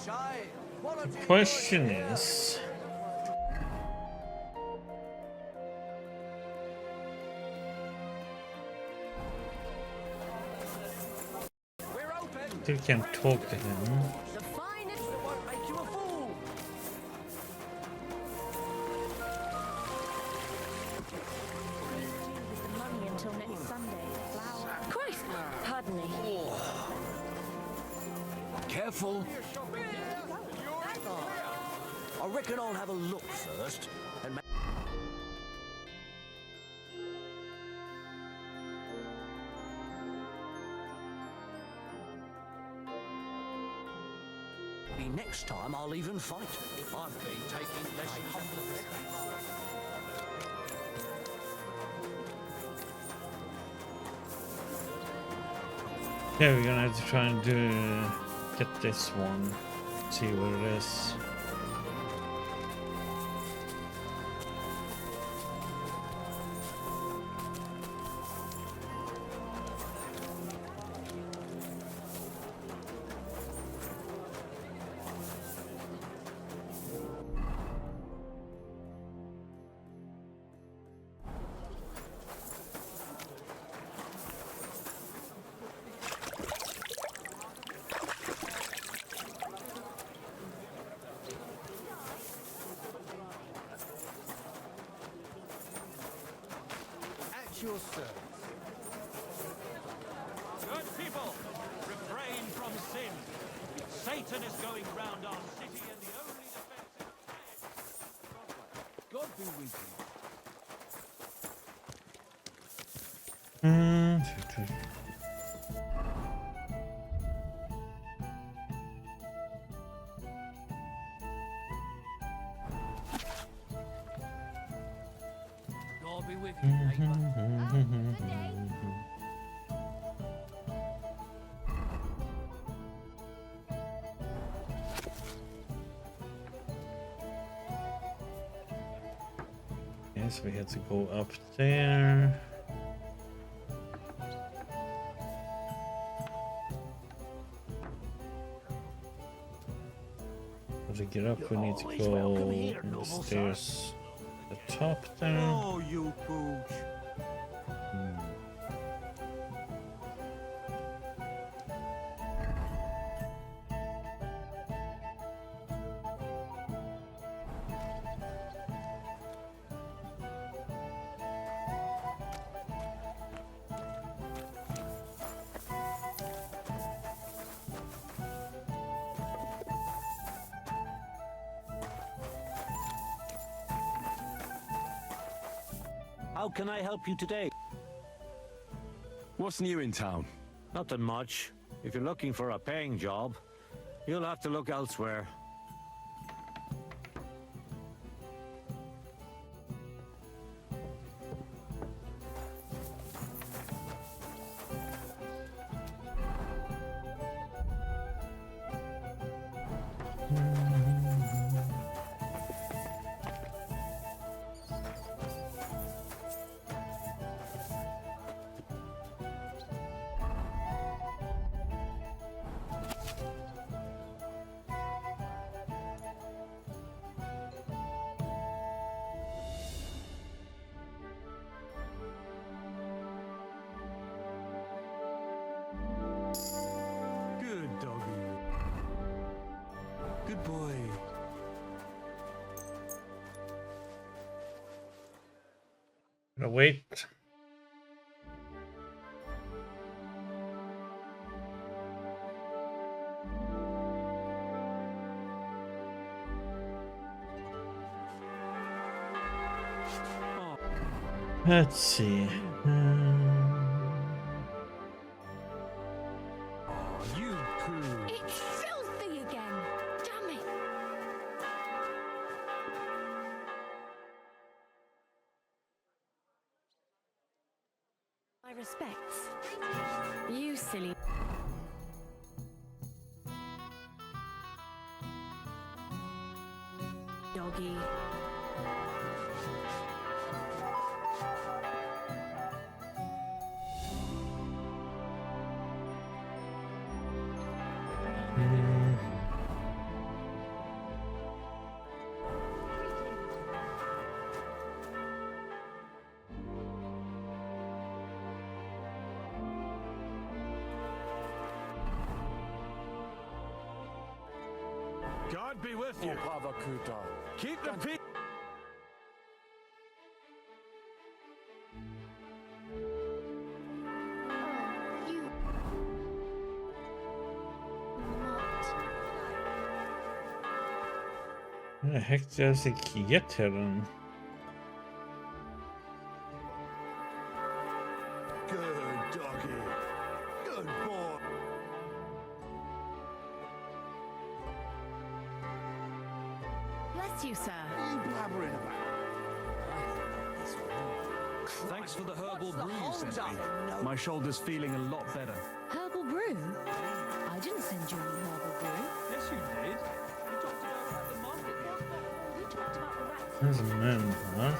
The question is, still can't talk to him. Careful. I reckon I'll have a look first and maybe next time I'll even fight. I've been taking lessons. Yeah, we're gonna have to try and get this one, see what it is. Your service. Good people, refrain from sin. Satan is going round our city, and the only defense is God be with you. God be with you, Yes, we had to go up there. To get up, we need to go on the stairs at the top there. Oh, you pooch. How can I help you today? What's new in town? nothing much. If you're looking for a paying job, you'll have to look elsewhere. Good doggy. Good boy. Gonna wait. Let's see. You poo. It's filthy again. Damn it. My respects. You silly. Doggy. God be with you. Keep the peace. Oh, you. Not. Hur the heck does it get here then? Good doggy. Good boy. Bless you, sir. What are you blabbering about? Thanks for the herbal brew you Hold sent up. me. No. My shoulder's feeling a lot better. Herbal brew? I didn't send you any herbal brew. Yes, you did. You talked about the market. We talked about the rats. There's a man, what?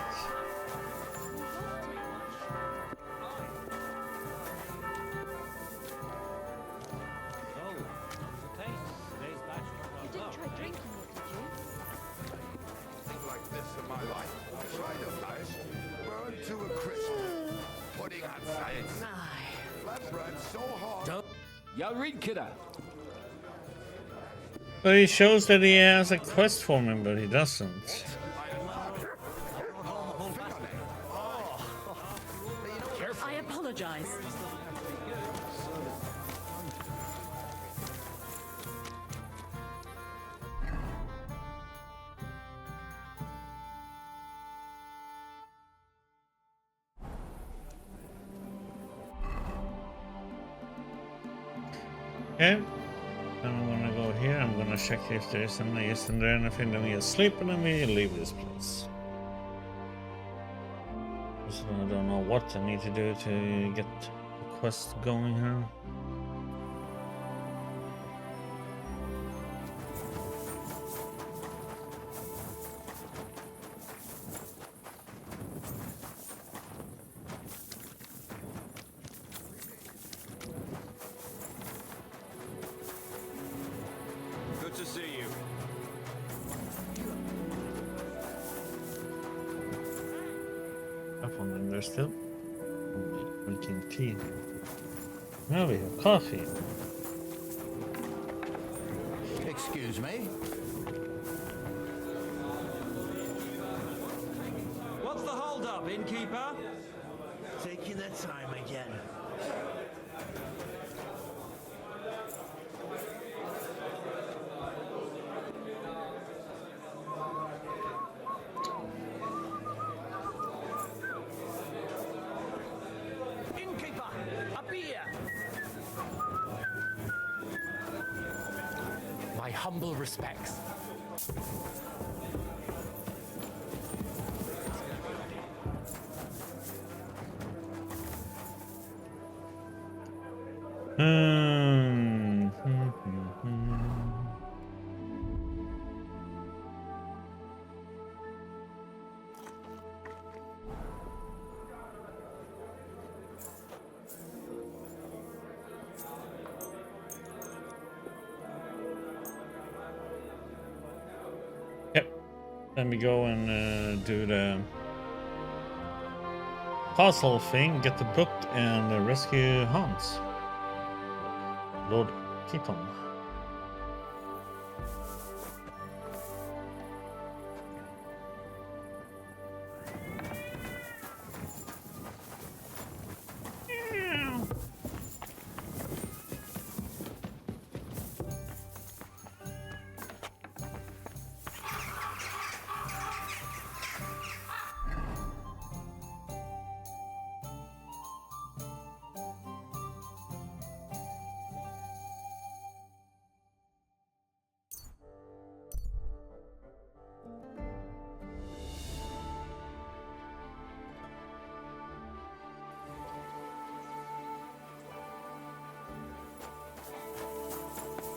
So, the taste. Today's batch You didn't try drinking it, did you? Like this in my life. Try them nice. Burned to a crisp. Putting on science. Flatbread so hard. Jag read kidda. But he shows that he has a quest for me, but he doesn't. I apologize. Okay. Then I'm gonna go here. I'm gonna check if there isn't anything. Then we just sleep and then we leave this place. So I don't know what I need to do to get the quest going here. Good to see you. Up on them there still. Drinking tea. Now we have coffee. Excuse me. What's the hold up, innkeeper? Taking their time again. Innkeeper, a beer. My humble respects. Hmm. Yep. Then we go and do the puzzle thing, get the book, and rescue Hans. Lord Keaton.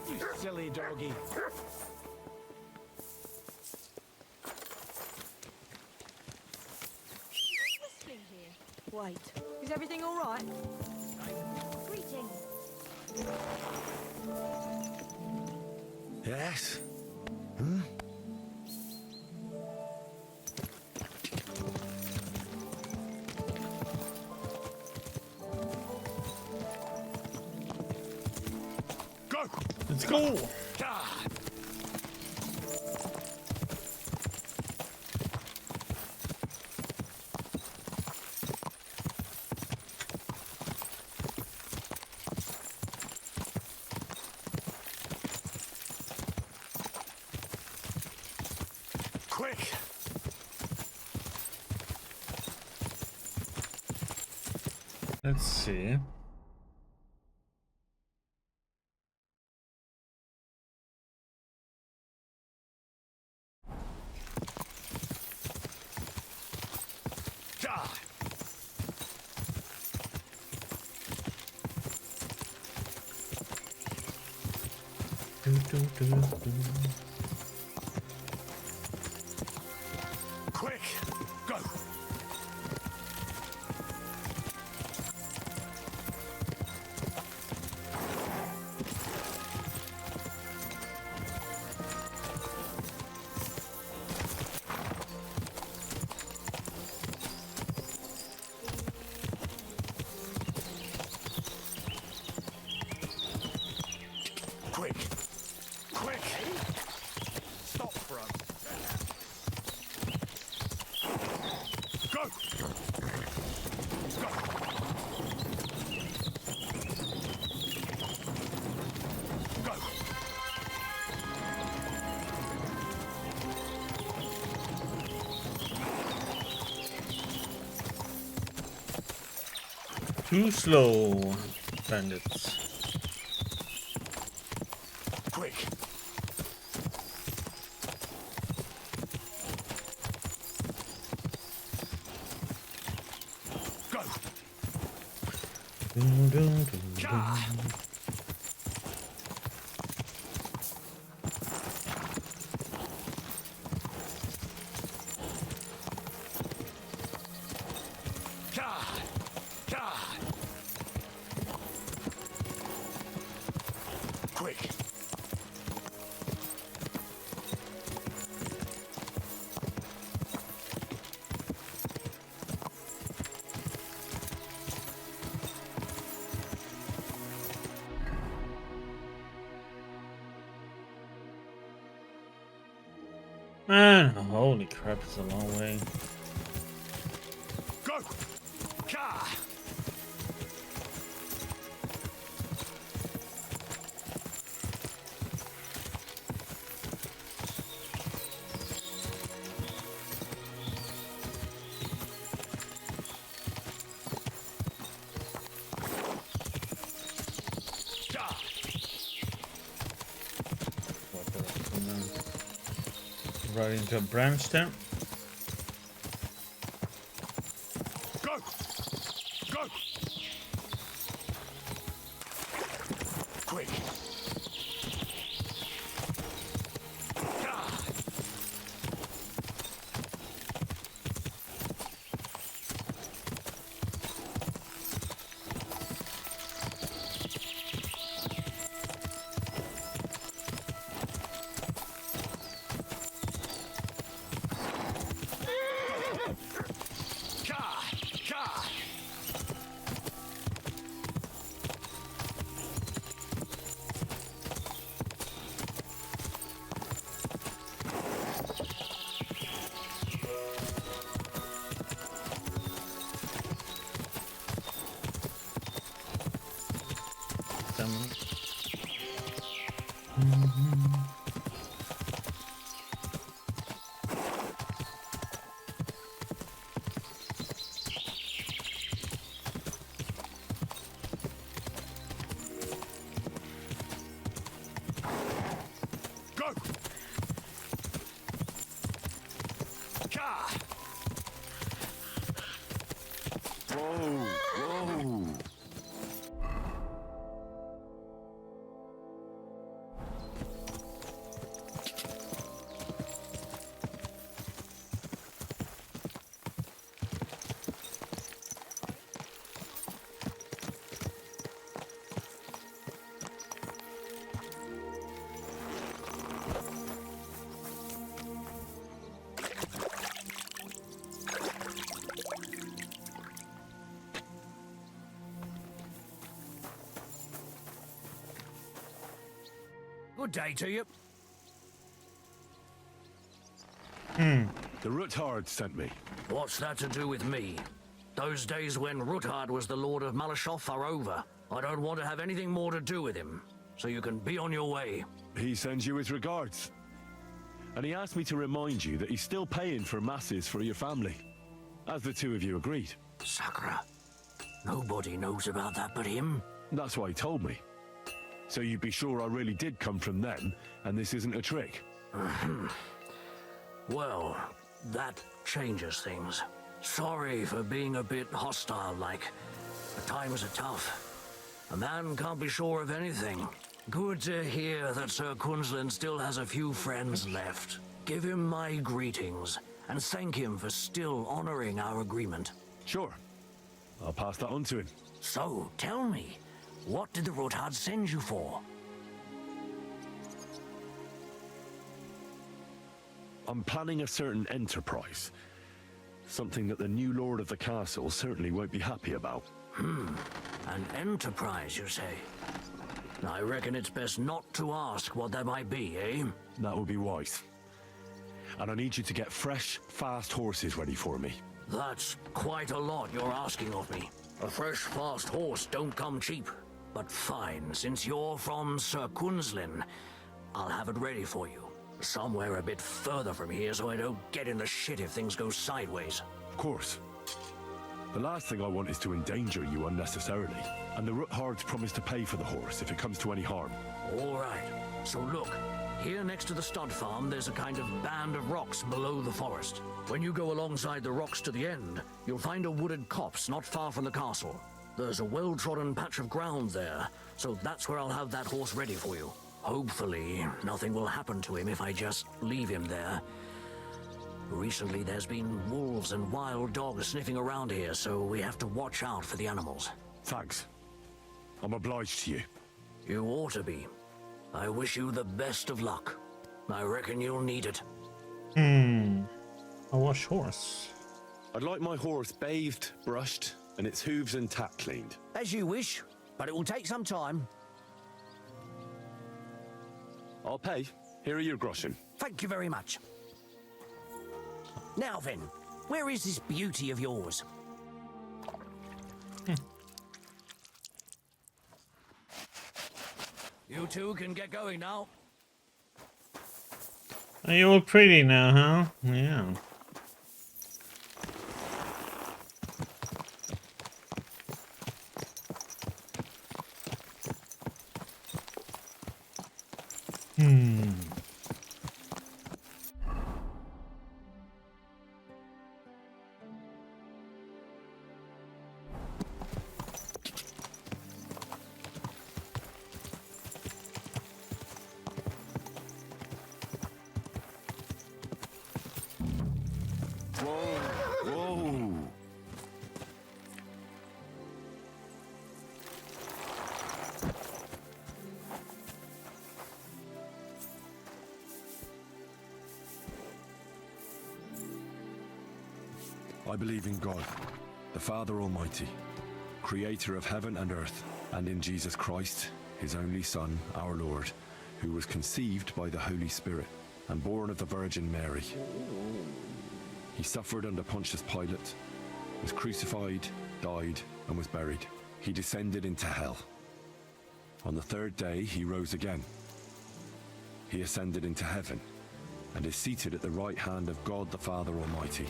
You silly doggy. Whistling here. Wait, is everything all right? Greetings. Yes. Let's go! Quick! Let's see. Quick! Go! Quick! Quick! Stop, bro. Go! Go! Go! Too slow, bandits. Quick! Go! Gah! Gah! Gah! Quick! Man, holy crap, it's a long way. Go! Gah! Gah! Right into a branch there. Go! Go! Quick! Gah! Gah! Gah! Some- Go! Gah! Whoa! Whoa! Good day to you. The Ruthard sent me. What's that to do with me? Those days when Ruthard was the Lord of Malashoff are over. I don't want to have anything more to do with him, so you can be on your way. He sends you his regards. and he asked me to remind you that he's still paying for masses for your family, as the two of you agreed. Sakura. Nobody knows about that but him. That's why he told me. So you'd be sure I really did come from them, and this isn't a trick. Well, that changes things. Sorry for being a bit hostile-like. The times are tough. A man can't be sure of anything. Good to hear that Sir Quinlan still has a few friends left. Give him my greetings, and thank him for still honoring our agreement. Sure. I'll pass that on to him. So, tell me, what did the Rothard send you for? I'm planning a certain enterprise. Something that the new lord of the castle certainly won't be happy about. An enterprise, you say? I reckon it's best not to ask what that might be, eh? That would be wise. And I need you to get fresh, fast horses ready for me. That's quite a lot you're asking of me. A fresh, fast horse don't come cheap. But fine, since you're from Sir Quinlan, I'll have it ready for you. Somewhere a bit further from here so I don't get in the shit if things go sideways. Of course. The last thing I want is to endanger you unnecessarily. And the Roothards promise to pay for the horse if it comes to any harm. All right. So look, here next to the stud farm, there's a kind of band of rocks below the forest. When you go alongside the rocks to the end, you'll find a wooded copse not far from the castle. There's a well-trodden patch of ground there, so that's where I'll have that horse ready for you. Hopefully, nothing will happen to him if I just leave him there. Recently, there's been wolves and wild dogs sniffing around here, so we have to watch out for the animals. Thanks. I'm obliged to you. You ought to be. I wish you the best of luck. I reckon you'll need it. A wash horse. I'd like my horse bathed, brushed, and its hooves and tack cleaned. As you wish, but it will take some time. I'll pay. Here are your groschen. Thank you very much. Now then, where is this beauty of yours? You two can get going now. Are you all pretty now, huh? Yeah. Whoa! I believe in God, the Father Almighty, creator of heaven and earth, and in Jesus Christ, his only Son, our Lord, who was conceived by the Holy Spirit and born of the Virgin Mary. He suffered under Pontius Pilate, was crucified, died, and was buried. He descended into hell. On the third day, he rose again. He ascended into heaven and is seated at the right hand of God the Father Almighty.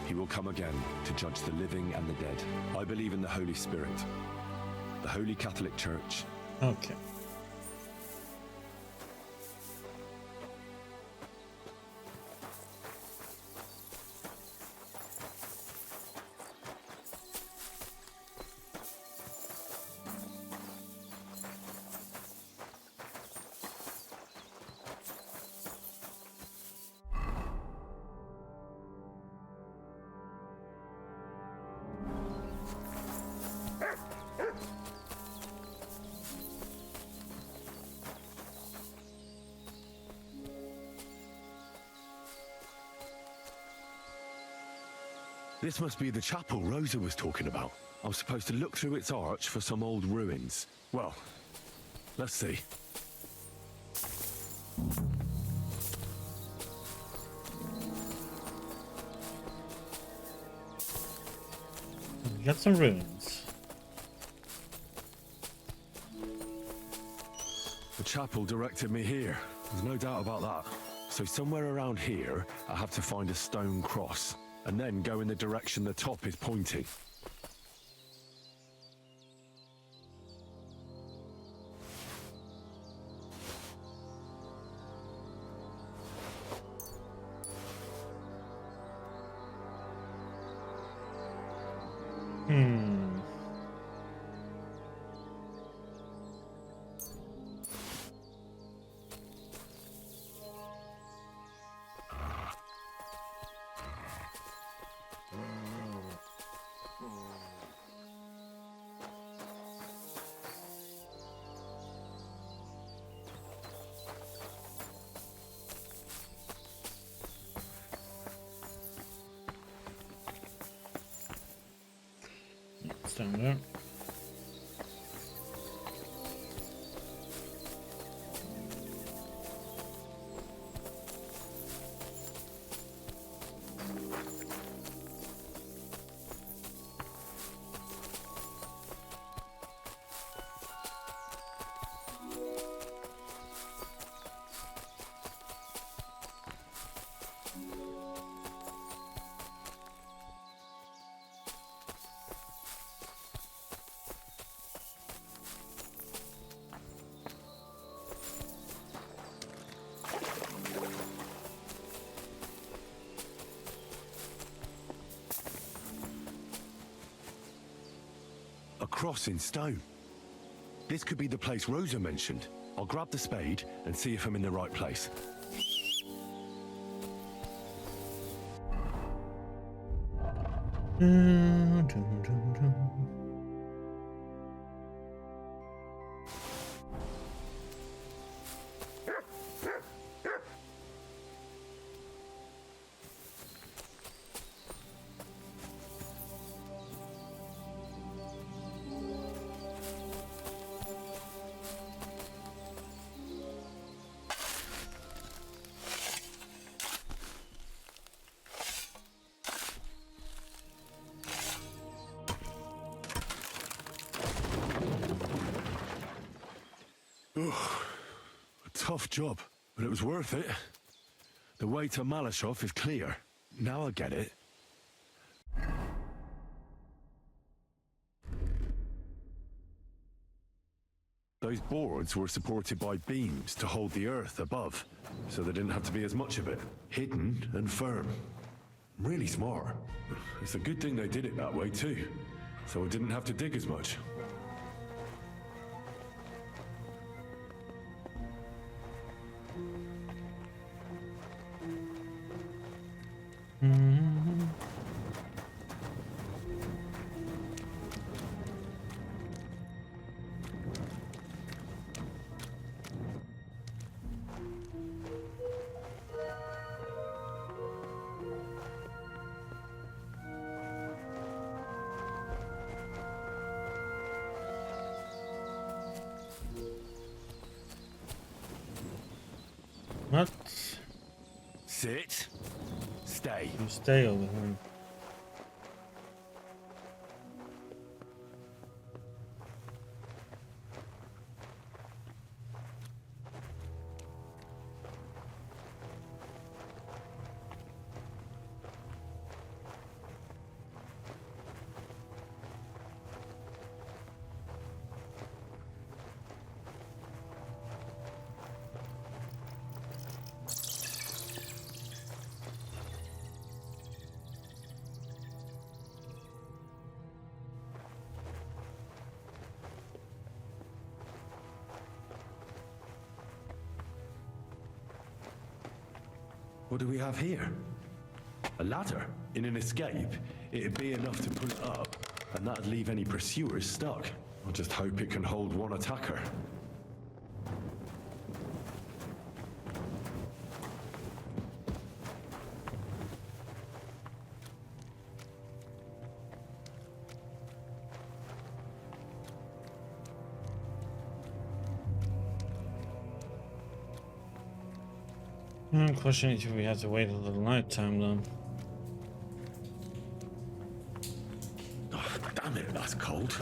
He will come again to judge the living and the dead. I believe in the Holy Spirit, the Holy Catholic Church. Okay. This must be the chapel Rosa was talking about. I was supposed to look through its arch for some old ruins. Well, let's see. We got some ruins. The chapel directed me here. There's no doubt about that. So somewhere around here, I have to find a stone cross, and then go in the direction the top is pointing. Stand there. A cross in stone. This could be the place Rosa mentioned. I'll grab the spade and see if I'm in the right place. A tough job, but it was worth it. The way to Malashov is clear. Now I get it. Those boards were supported by beams to hold the earth above, so there didn't have to be as much of it. Hidden and firm. Really smart. It's a good thing they did it that way too, so I didn't have to dig as much. What? Sit. Stay. You stay over here. What do we have here? A ladder? In an escape, it'd be enough to pull it up, and that'd leave any pursuers stuck. I just hope it can hold one attacker. Question is if we have to wait until night time then. Oh, damn it, that's cold.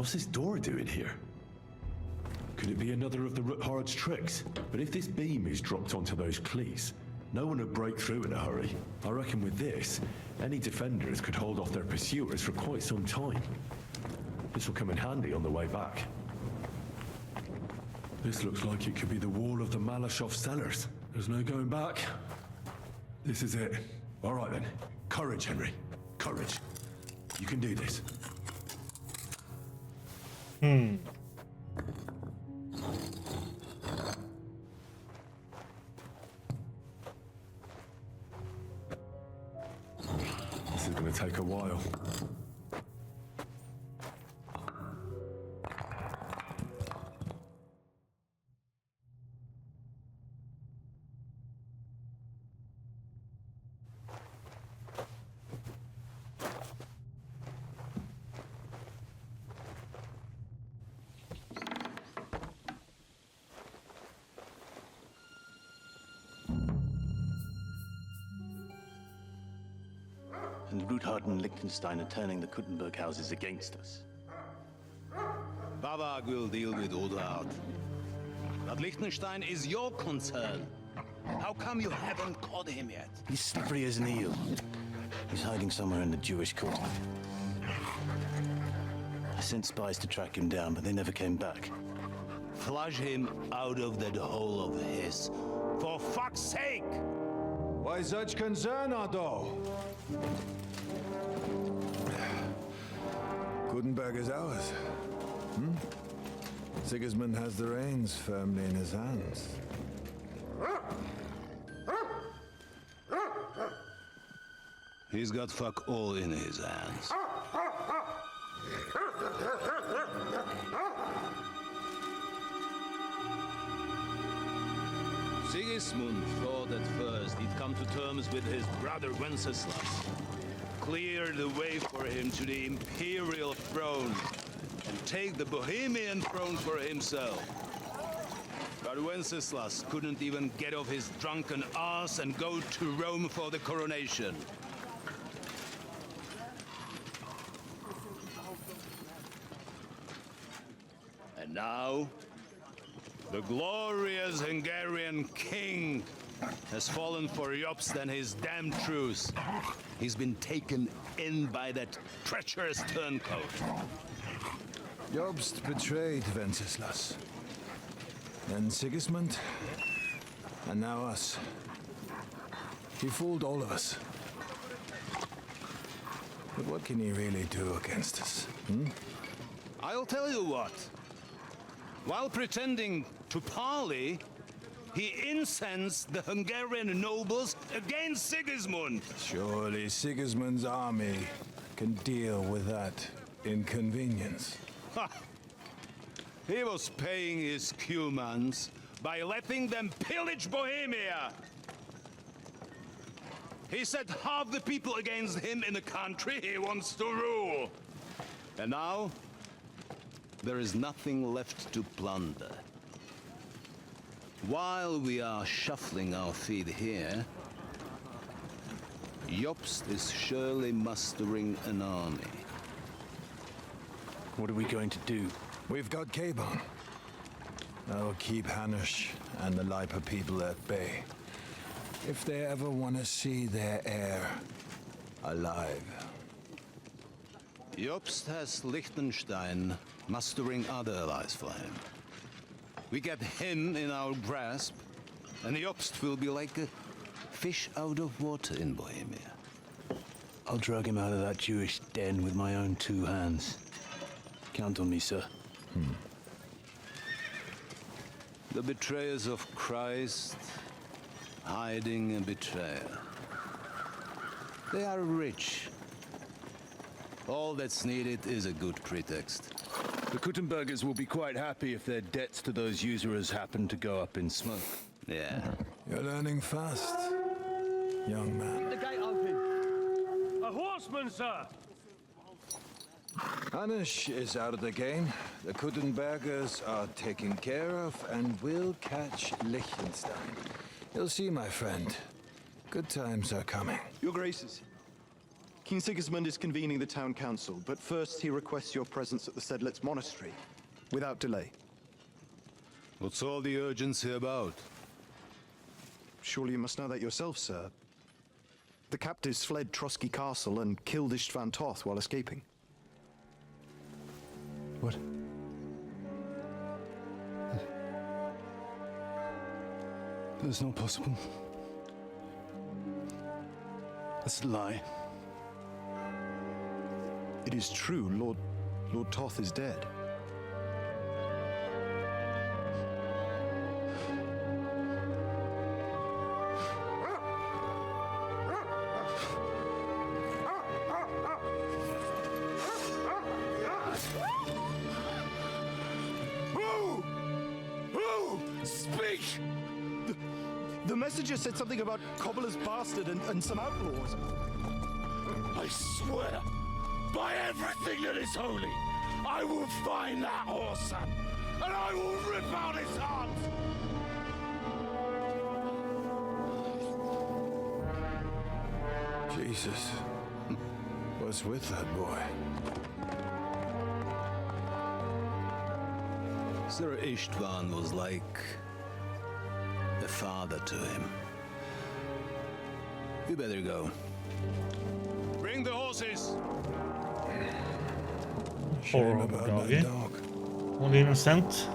What's this door doing here? Could it be another of the Ruthard's tricks? But if this beam is dropped onto those cleats, no one would break through in a hurry. I reckon with this, any defenders could hold off their pursuers for quite some time. This will come in handy on the way back. This looks like it could be the wall of the Malashov cellars. There's no going back. This is it. All right then. Courage, Henry. Courage. You can do this. This is going to take a while. And Ruthard and Liechtenstein are turning the Kuttenberg houses against us. Bavag will deal with Ruthard. But Liechtenstein is your concern. How come you haven't caught him yet? He's slippery as an eel. He's hiding somewhere in the Jewish quarter. I sent spies to track him down, but they never came back. Flush him out of that hole of his. For fuck's sake! Why such concern, Otto? Gutenberg is ours. Sigismund has the reins firmly in his hands. He's got fuck all in his hands. Sigismund thought at first he'd come to terms with his brother Wenceslas, clear the way for him to the imperial throne, and take the Bohemian throne for himself. But Wenceslas couldn't even get off his drunken ass and go to Rome for the coronation. And now, the glorious Hungarian king has fallen for Jobst and his damned truce. He's been taken in by that treacherous turncoat. Jobst betrayed Wenceslas. Then Sigismund, and now us. He fooled all of us. But what can he really do against us? I'll tell you what. While pretending to parley, he incensed the Hungarian nobles against Sigismund. Surely Sigismund's army can deal with that inconvenience. Ha! He was paying his Cumans by letting them pillage Bohemia. He set half the people against him in the country he wants to rule. And now, there is nothing left to plunder. While we are shuffling our feet here, Jobst is surely mustering an army. What are we going to do? We've got Cabon. That'll keep Hanush and the Lipa people at bay. If they ever want to see their heir alive. Jobst has Liechtenstein mustering other allies for him. We get him in our grasp, and Jobst will be like a fish out of water in Bohemia. I'll drag him out of that Jewish den with my own two hands. Count on me, sir. The betrayers of Christ, hiding a betrayer. They are rich. All that's needed is a good pretext. The Kuttenbergers will be quite happy if their debts to those usurers happen to go up in smoke. Yeah. You're learning fast, young man. The gate open. A horseman, sir! Hanush is out of the game. The Kuttenbergers are taken care of and will catch Liechtenstein. You'll see, my friend. Good times are coming. Your Graces, King Sigismund is convening the town council, but first he requests your presence at the Sedlitz monastery, without delay. What's all the urgency about? Surely you must know that yourself, sir. The captives fled Trotsky Castle and killed Istvan Toth while escaping. What? That's not possible. That's a lie. It is true, Lord Toth is dead. Speak! The messenger said something about Cobbler's bastard and some outlaws. I swear, by everything that is holy, I will find that whoreson, and I will rip out his heart! Jesus. What's with that boy? Sir Istvan was like a father to him. You better go. Bring the horses! Poor old doggy. All innocent.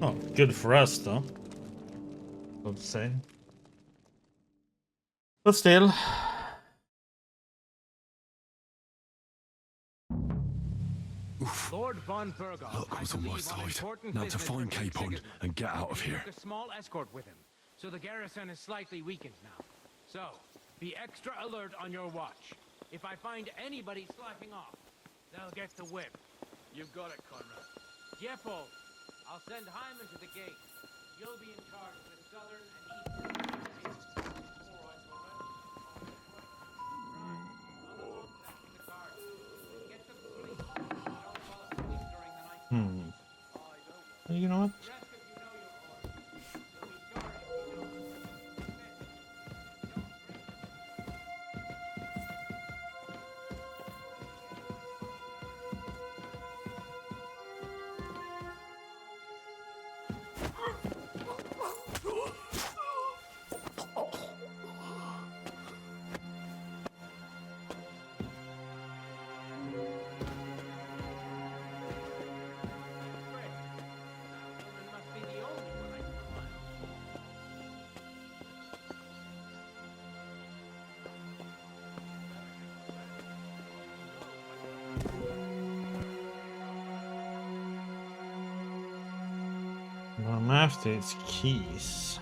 Oh, good for us though. I'd say. But still. Lord von Burgos, Luck was on my side. Now to find Capon and get out of here. A small escort with him, so the garrison is slightly weakened now. So, be extra alert on your watch. If I find anybody slacking off, they'll get the whip. You've got it, Conrad. Jeffo, I'll send Hyman to the gate. You'll be in charge of the southern and eastern. All right, Conrad. Other ones back in the car. Get them sleep. Don't fall asleep during the night. You know what? The rest of you know your orders. You'll be sorry if you don't. What I'm after is keys.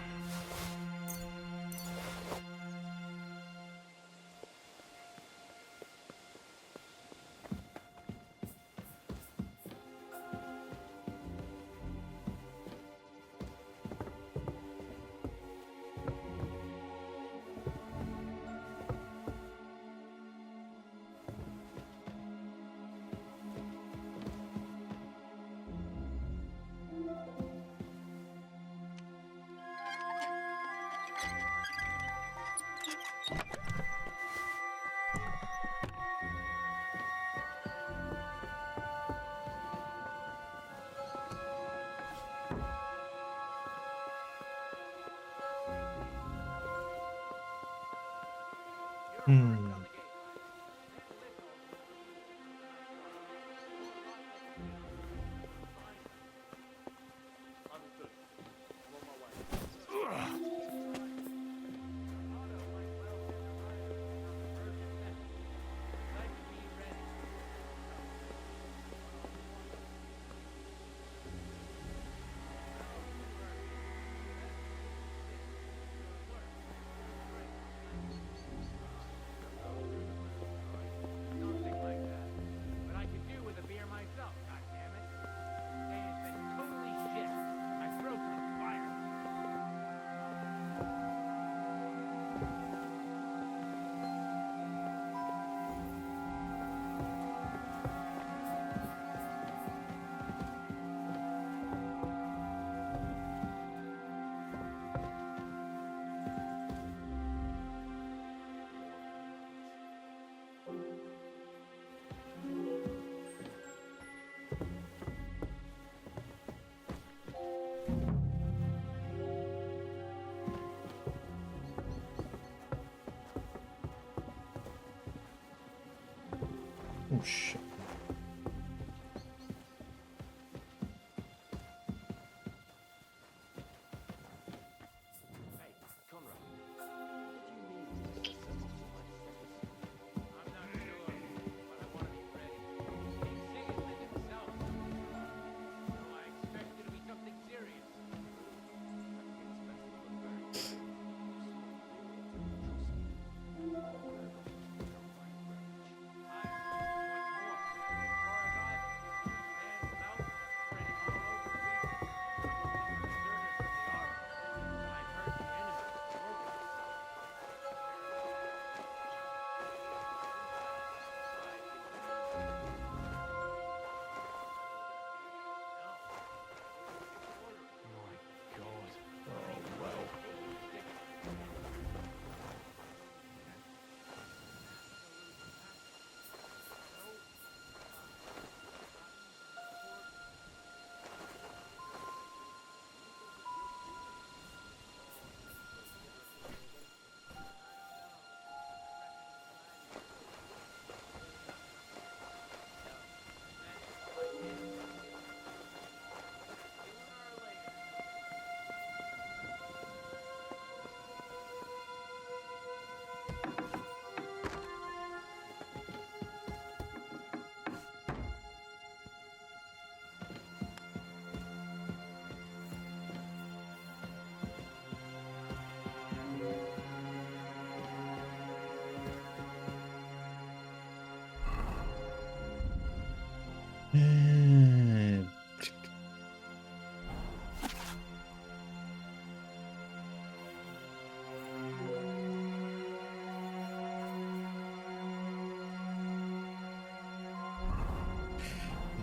shit. Hey, Conrad. What did you mean to set off to my secretary? I'm not sure, but I want to be ready. King Sigismund himself. So I expect it to be something serious.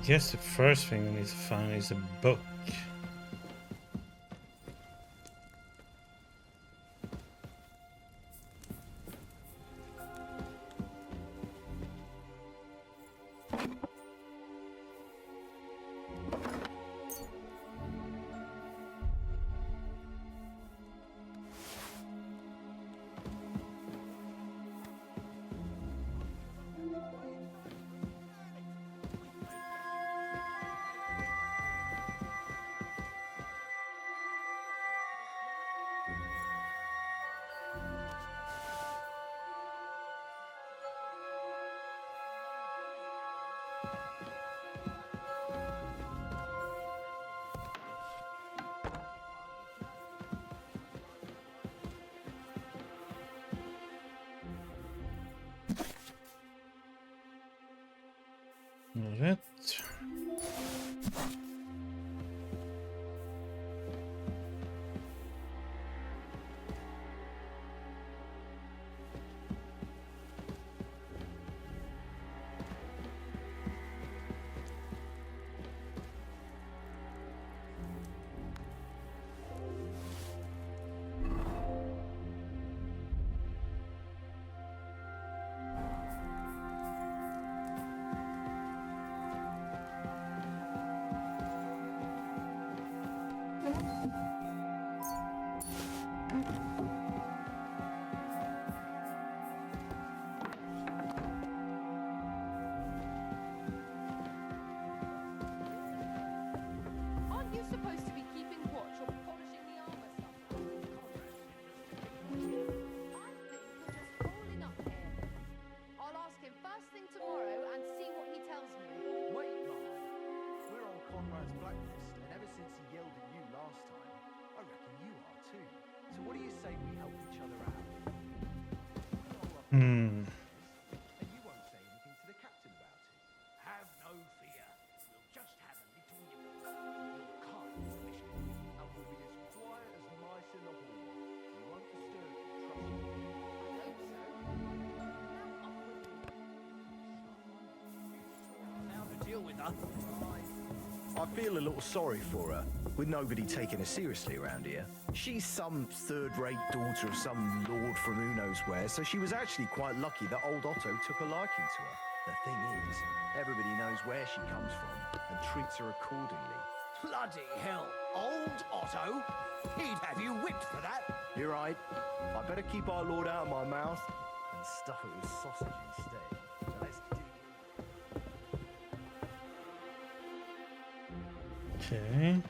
I guess the first thing we need to find is a book. Alright. Aren't you supposed to be keeping watch or polishing the armor somewhere? I think you're just rolling up here. I'll ask him first thing tomorrow and see what he tells me. Wait, Mom. We're on Conrad's blacklist, and ever since he yelled at you last time, I reckon you are too. So what do you say we help each other out? And you won't say anything to the captain about it. Have no fear. We'll just have a little nibble. Your kind permission. And we'll be as quiet as mice in the hall. We won't disturb you, trust me. I hope so. Now off with you. How to deal with her? I feel a little sorry for her, with nobody taking her seriously around here. She's some third-rate daughter of some lord from who knows where, so she was actually quite lucky that old Otto took a liking to her. The thing is, everybody knows where she comes from and treats her accordingly. Bloody hell. Old Otto? He'd have you whipped for that. You're right. I better keep our lord out of my mouth and stuff it with sausage instead. So let's dig in. Okay.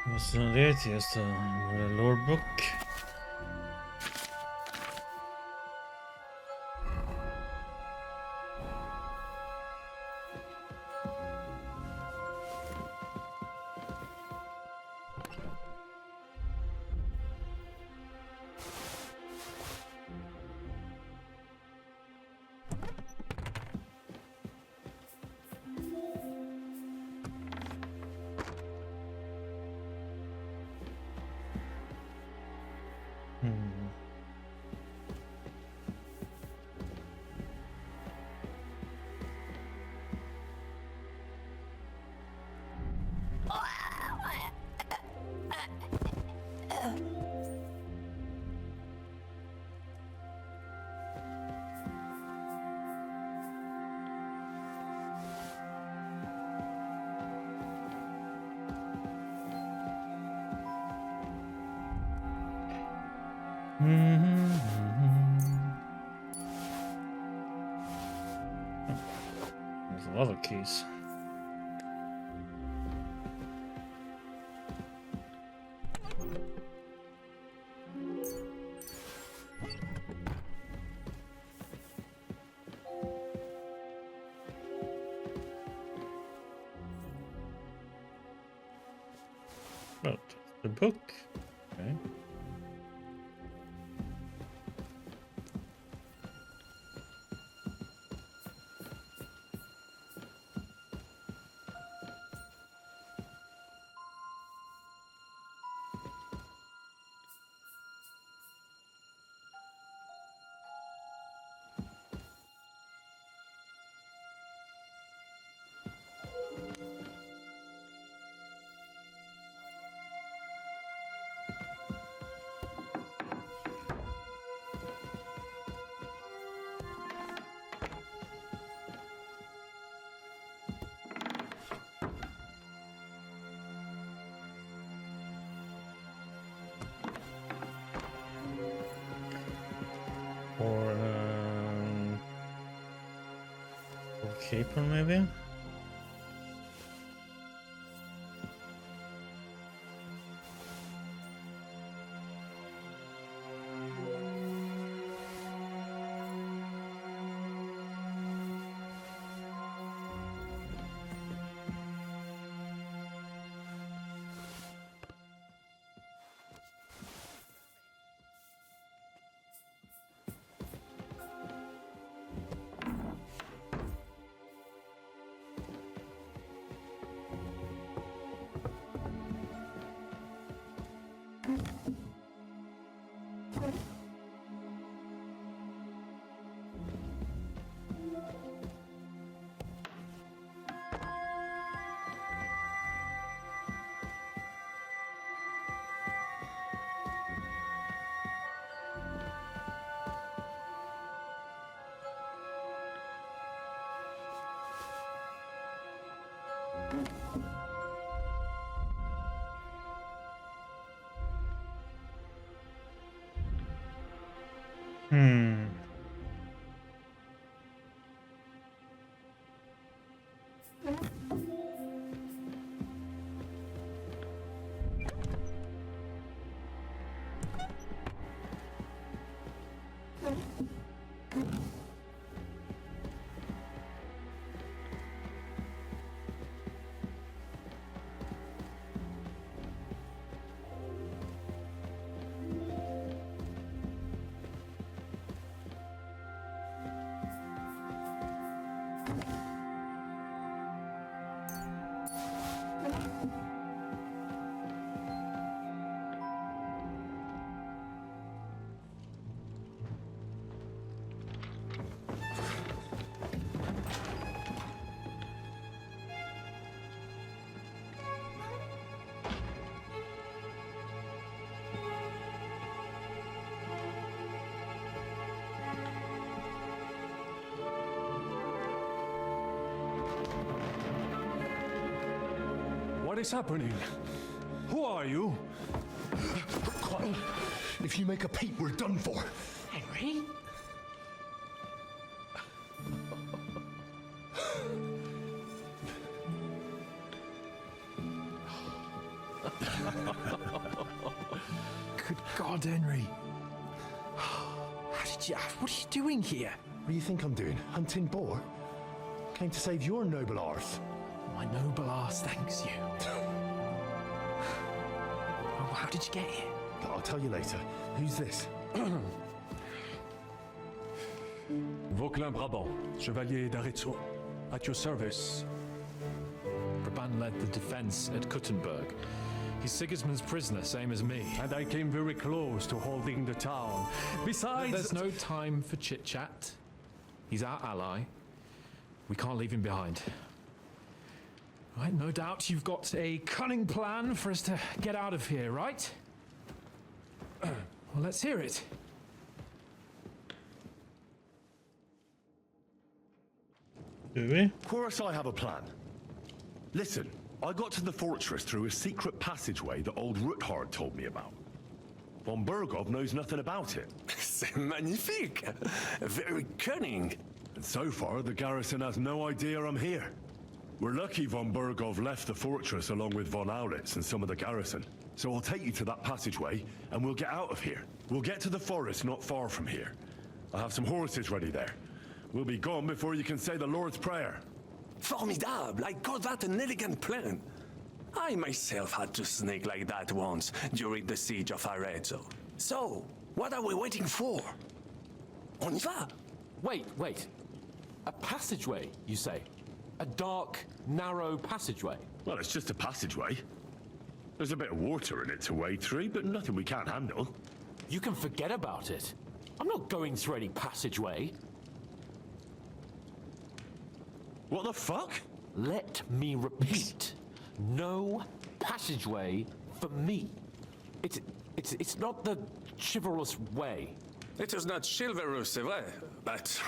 What's det? Just the lore book. There's a lot of keys. But the book. Okay. Or caper maybe? Hmm. What is happening? Who are you? If you make a peep, we're done for. Henry? Good God, Henry. What are you doing here? What do you think I'm doing? Hunting boar? Came to save your noble arse. My noble arse thanks you. Oh, how did you get here? I'll tell you later. Who's this? Vauquelin Brabant, Chevalier d'Aretzo. At your service. Brabant led the defense at Kuttenberg. He's Sigismund's prisoner, same as me. And I came very close to holding the town. Besides... There's no time for chit-chat. He's our ally. We can't leave him behind. Right, no doubt you've got a cunning plan for us to get out of here, right? Well, let's hear it. Do we? Of course I have a plan. Listen, I got to the fortress through a secret passageway that old Ruthard told me about. Von Bergov knows nothing about it. C'est magnifique! Very cunning. And so far, the garrison has no idea I'm here. We're lucky von Bergov left the fortress along with von Aulitz and some of the garrison. So I'll take you to that passageway, and we'll get out of here. We'll get to the forest not far from here. I have some horses ready there. We'll be gone before you can say the Lord's Prayer. Formidable! I call that an elegant plan. I myself had to sneak like that once during the siege of Arezzo. So, what are we waiting for? On y va! Wait. A passageway, you say? A dark, narrow passageway? Well, it's just a passageway. There's a bit of water in it to wade through, but nothing we can't handle. You can forget about it. I'm not going through any passageway. What the fuck? Let me repeat. No passageway for me. It's not the chivalrous way. It is not chivalrous, c'est vrai, but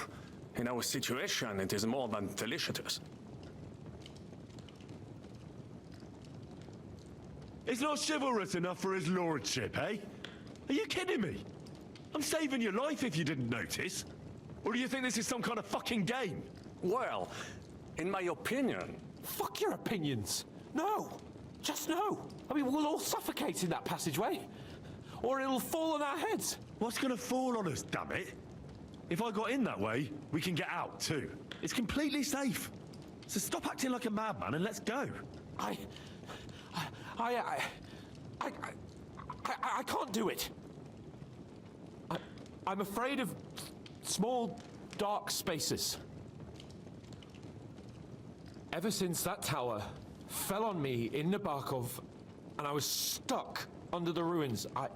in our situation, it is more than delicious. It's not chivalrous enough for his lordship, eh? Are you kidding me? I'm saving your life if you didn't notice. Or do you think this is some kind of fucking game? Well, in my opinion... Fuck your opinions. No. Just no. I mean, we'll all suffocate in that passageway. Or it'll fall on our heads. What's gonna fall on us, damn it? If I got in that way, we can get out, too. It's completely safe. So stop acting like a madman and let's go. I can't do it. I'm afraid of small, dark spaces. Ever since that tower fell on me in Nabokov, and I was stuck under the ruins, I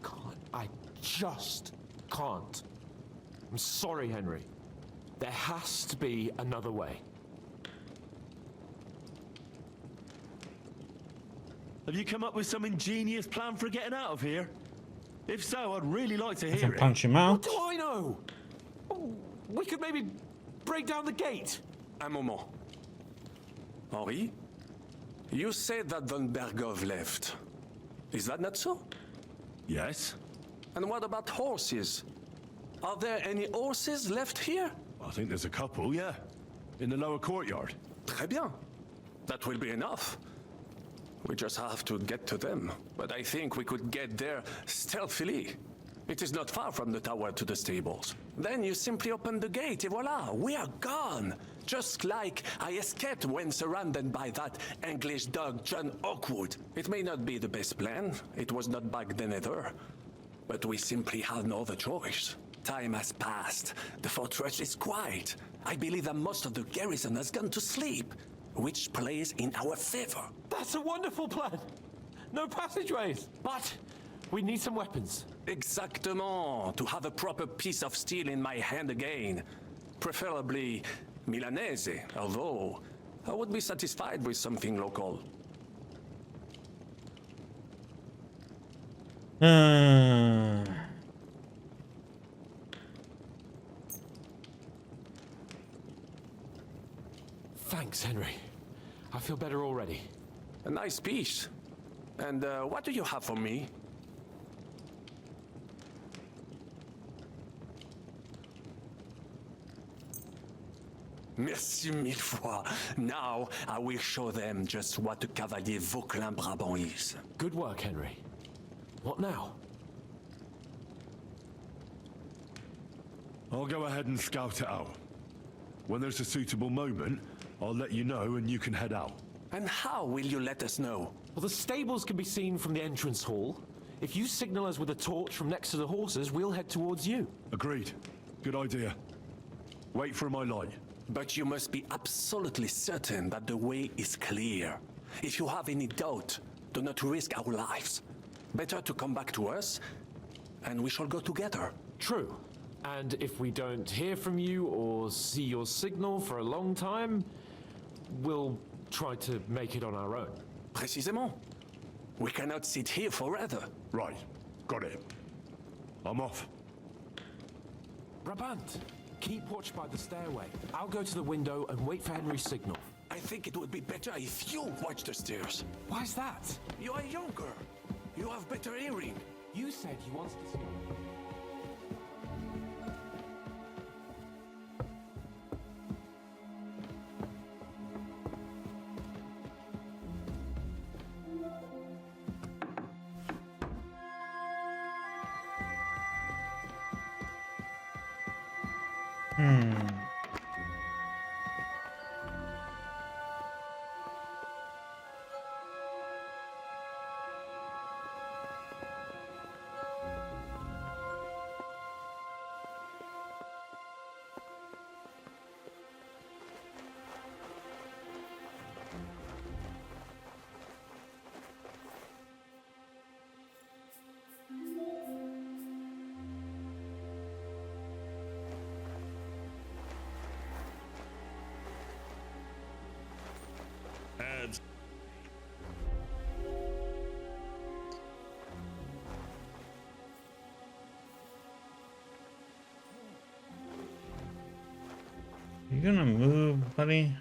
can't. I just can't. I'm sorry, Henry. There has to be another way. Have you come up with some ingenious plan for getting out of here? If so, I'd really like to hear it. Punch him out. What do I know? We could maybe break down the gate. Un moment. Henri, you said that von Bergov left. Is that not so? Yes. And what about horses? Are there any horses left here? I think there's a couple, yeah. In the lower courtyard. Très bien. That will be enough. We just have to get to them. But I think we could get there stealthily. It is not far from the tower to the stables. Then you simply open the gate, et voila, we are gone. Just like I escaped when surrounded by that English dog John Oakwood. It may not be the best plan. It was not back then either. But we simply had no other choice. Time has passed. The fortress is quiet. I believe that most of the garrison has gone to sleep, which plays in our favor. That's a wonderful plan. No passageways. But we need some weapons. Exactement. To have a proper piece of steel in my hand again. Preferably Milanese, although I would be satisfied with something local. Thanks, Henry. I feel better already. A nice piece. And what do you have for me? Merci mille fois. Now I will show them just what a Cavalier Vauquelin Brabant is. Good work, Henry. What now? I'll go ahead and scout it out. When there's a suitable moment, I'll let you know and you can head out. And how will you let us know? Well, the stables can be seen from the entrance hall. If you signal us with a torch from next to the horses, we'll head towards you. Agreed. Good idea. Wait for my light. But you must be absolutely certain that the way is clear. If you have any doubt, do not risk our lives. Better to come back to us, and we shall go together. True. And if we don't hear from you or see your signal for a long time, we'll try to make it on our own. Précisément. We cannot sit here forever. Right. Got it. I'm off. Brabant, keep watch by the stairway. I'll go to the window and wait for Henry's signal. I think it would be better if you watch the stairs. Why's that? You are younger. You have better hearing. You said you wanted to see. You gonna move, buddy?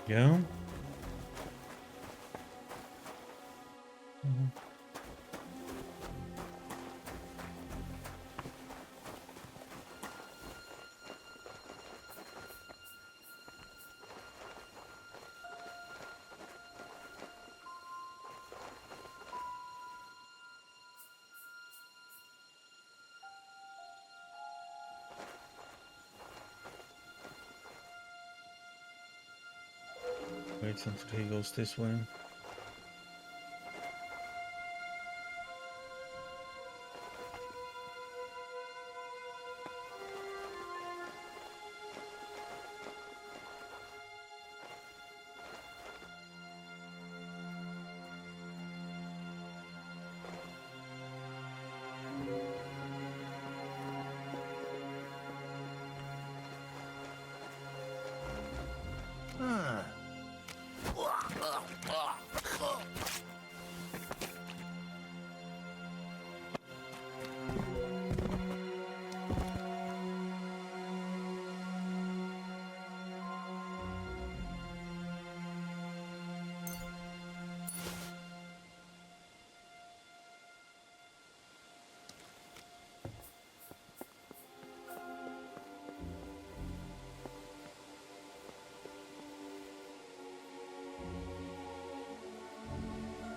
Yeah. Wait until he goes this way.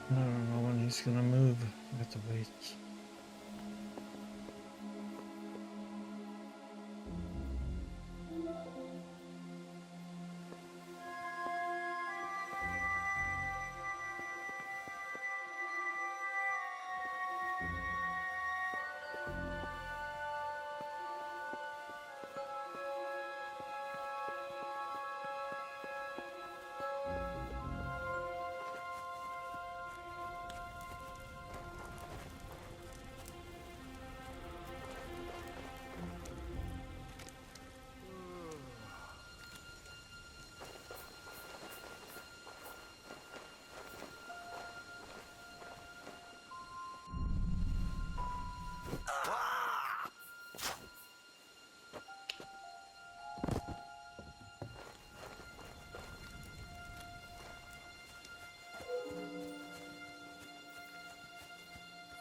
I don't know when he's gonna move. I have to wait.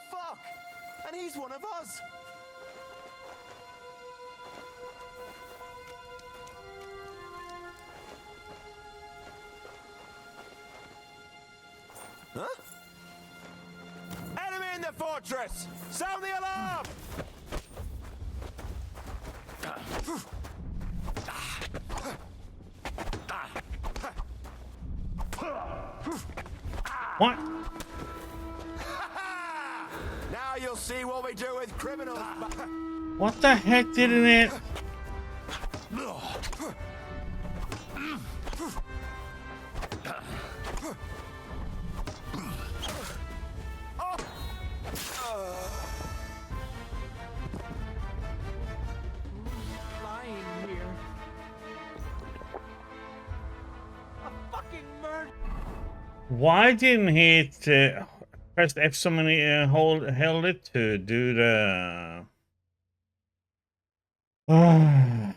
Fuck! And he's one of us! Huh? Enemy in the fortress! Sound the alarm! What? Now you'll see what we do with criminals. What the heck didn't it? Lying here. A fucking murder. Why didn't he press F so many held it to do the And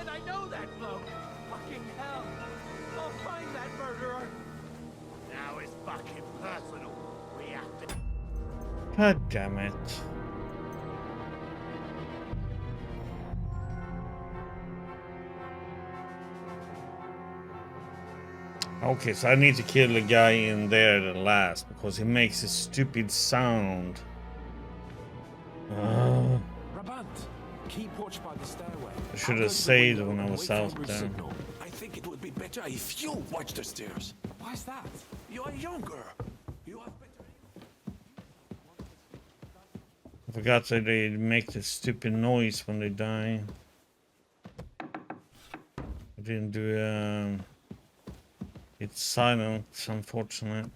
I know that bloke. Fucking hell. I'll find that murderer. Now it's fucking personal. We have to. God damn it. Okay, so I need to kill the guy in there the last because he makes a stupid sound. Rabant, keep watch by the stairway. I should have saved when I was out there. Signal. I think it would be better if you watch the stairs. Why is that? You are younger. You have better. I forgot that they make this stupid noise when they die. I didn't do it's silent, unfortunate.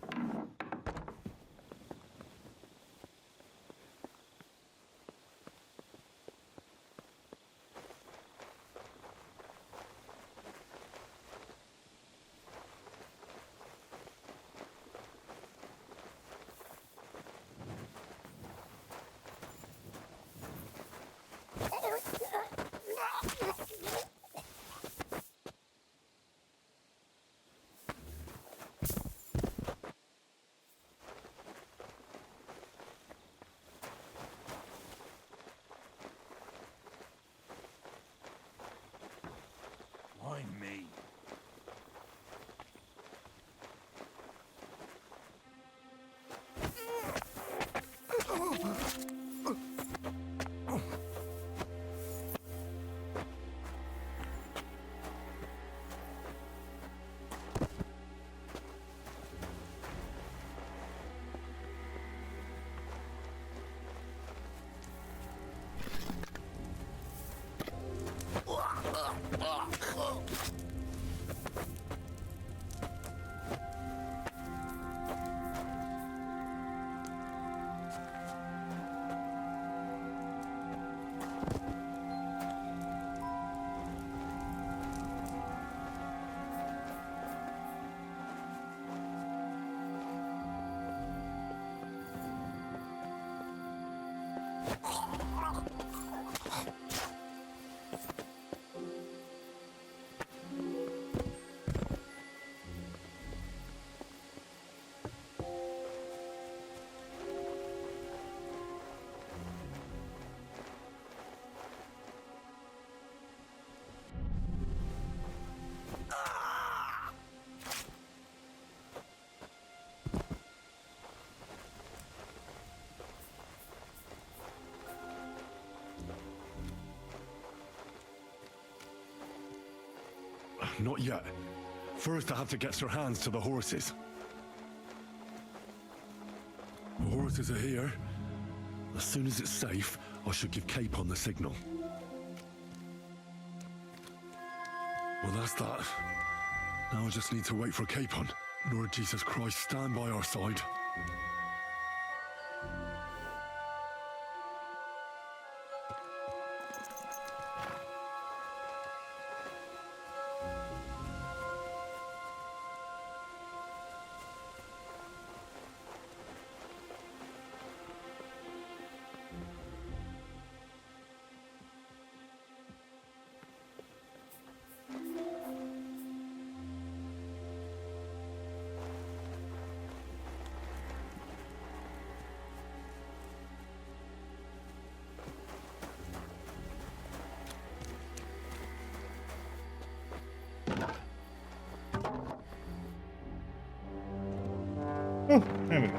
Not yet. First, I have to get Sir Hans to the horses. The horses are here. As soon as it's safe, I should give Capon the signal. Well, that's that. Now I just need to wait for Capon. Lord Jesus Christ, stand by our side. Oh, there we go.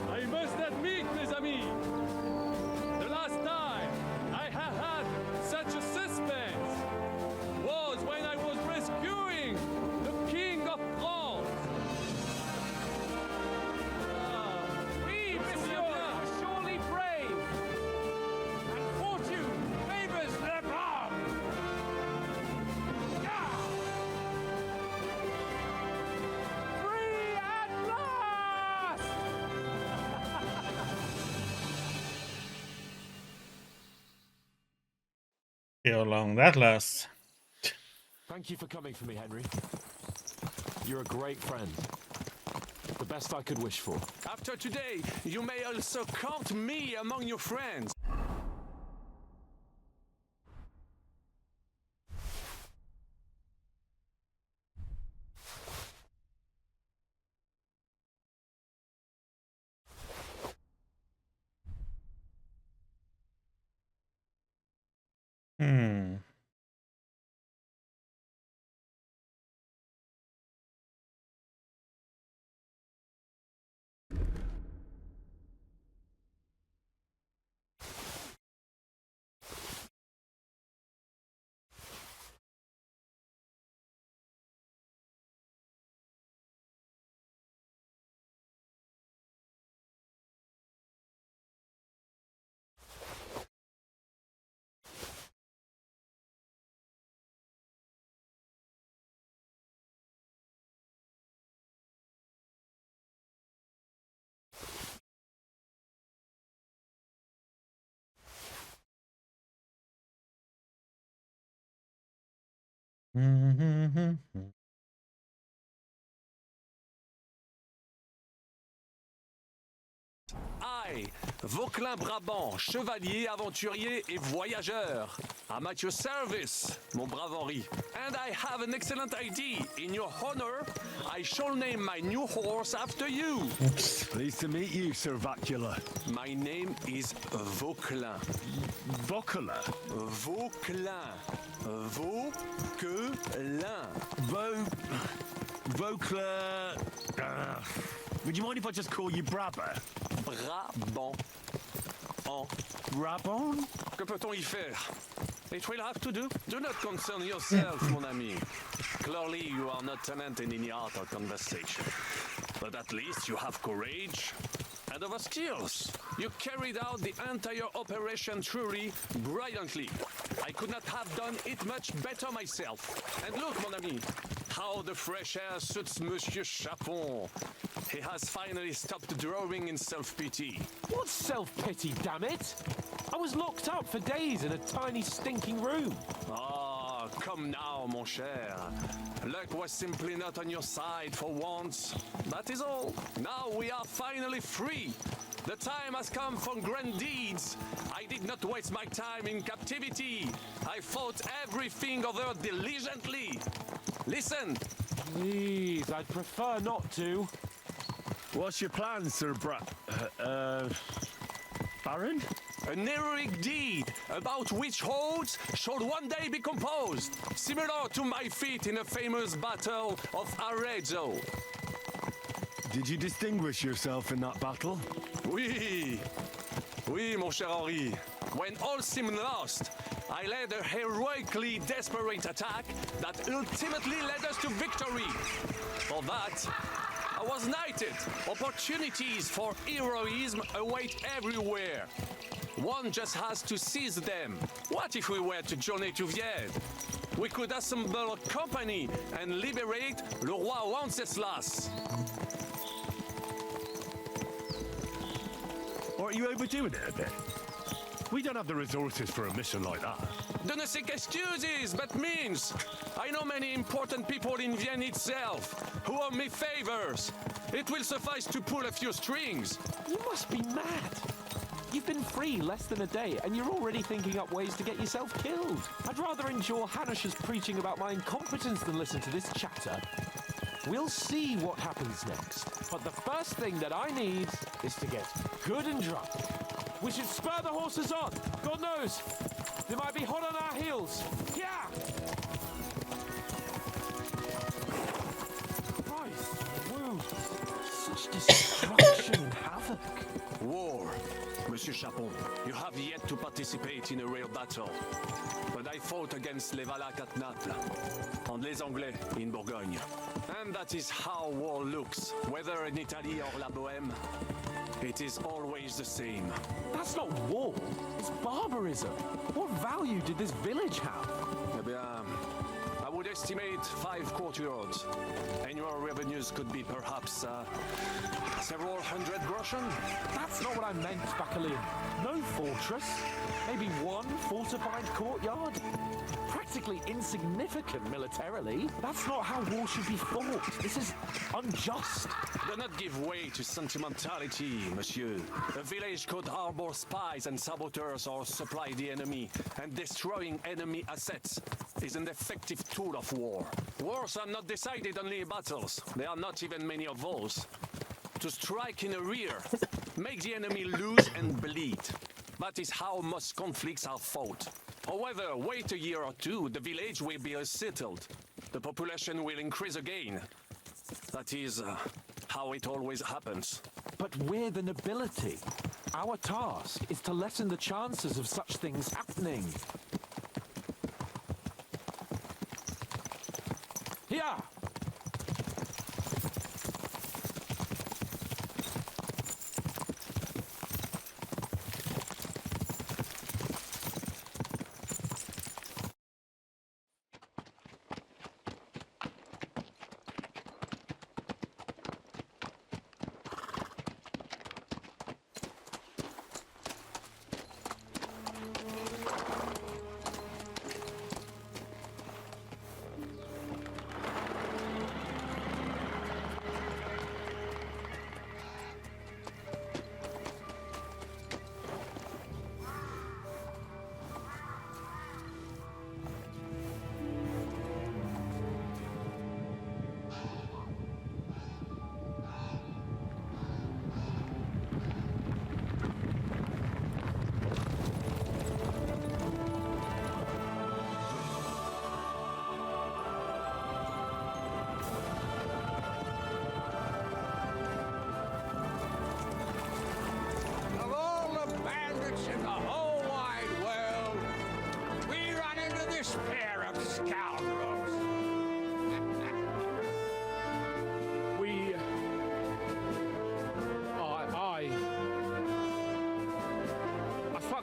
I must admit, mes amis, the last time I have had such a suspense was when I was rescuing the King of France. Oui, monsieur, you are surely brave. And fortune favors the brave. Free at last! See how long that lasts. Thank you for coming for me, Henry. You're a great friend. The best I could wish for. After today, you may also count me among your friends. Hmm. I, Vauquelin Brabant, chevalier, aventurier et voyageur. I'm at your service, mon brave Henri. And I have an excellent idea. In your honor, I shall name my new horse after you. Oops. Pleased to meet you, Sir Vacula. My name is Vauquelin. Vauquelin? Vauquelin. Vauquelin. Vauquelin. Would you mind if I just call you Brabber? Brabant. En. Brabant? Que peut-on y faire? It will have to do. Do not concern yourself, mon ami. Clearly, you are not talented in the art of conversation. But at least you have courage and other skills. You carried out the entire operation truly brilliantly. I could not have done it much better myself. And look, mon ami, How the fresh air suits Monsieur Chapon. He has finally stopped drawing in self-pity. What self-pity, damn it? I was locked up for days in a tiny stinking room. Ah, come now, mon cher. Luck was simply not on your side for once. That is all. Now we are finally free. The time has come for grand deeds. I did not waste my time in captivity. I fought everything over diligently. Listen. Please, I'd prefer not to. What's your plan, Sir Baron? An heroic deed about which oaths should one day be composed, similar to my feat in a famous battle of Arezzo. Did you distinguish yourself in that battle? Oui, mon cher Henri. When all seemed lost, I led a heroically desperate attack that ultimately led us to victory. For that, I was knighted. Opportunities for heroism await everywhere. One just has to seize them. What if we were to journey to Vienne? We could assemble a company and liberate Le Roi Wenceslas. Aren't you overdoing it a bit? We don't have the resources for a mission like that. De ne seek excuses, but means. I know many important people in Vienne itself who owe me favors. It will suffice to pull a few strings. You must be mad. You've been free less than a day, and you're already thinking up ways to get yourself killed. I'd rather endure Hanish's preaching about my incompetence than listen to this chatter. We'll see what happens next. But the first thing that I need is to get good and drunk. We should spur the horses on. God knows, they might be hot on our heels. Yeah! Christ, whoa. Such destruction and havoc. War. Monsieur Chapon, you have yet to participate in a real battle. But I fought against les Valaques at Naples, and les Anglais in Bourgogne. And that is how war looks, whether in Italy or La Bohème. It is always the same. That's not war, it's barbarism. What value did this village have? Eh bien, I would estimate 5 courtyards. Annual revenues could be perhaps several hundred groschen. That's not what I meant, Bacalian. No fortress. Maybe one fortified courtyard. Practically insignificant militarily. That's not how war should be fought. This is unjust. Do not give way to sentimentality, monsieur. A village could harbor spies and saboteurs or supply the enemy, and destroying enemy assets is an effective tool of war. Wars are not decided only in battles. There are not even many of those. To strike in the rear, make the enemy lose and bleed. That is how most conflicts are fought. However, wait a year or two, the village will be settled. The population will increase again. That is how it always happens. But we're the nobility. Our task is to lessen the chances of such things happening. Here!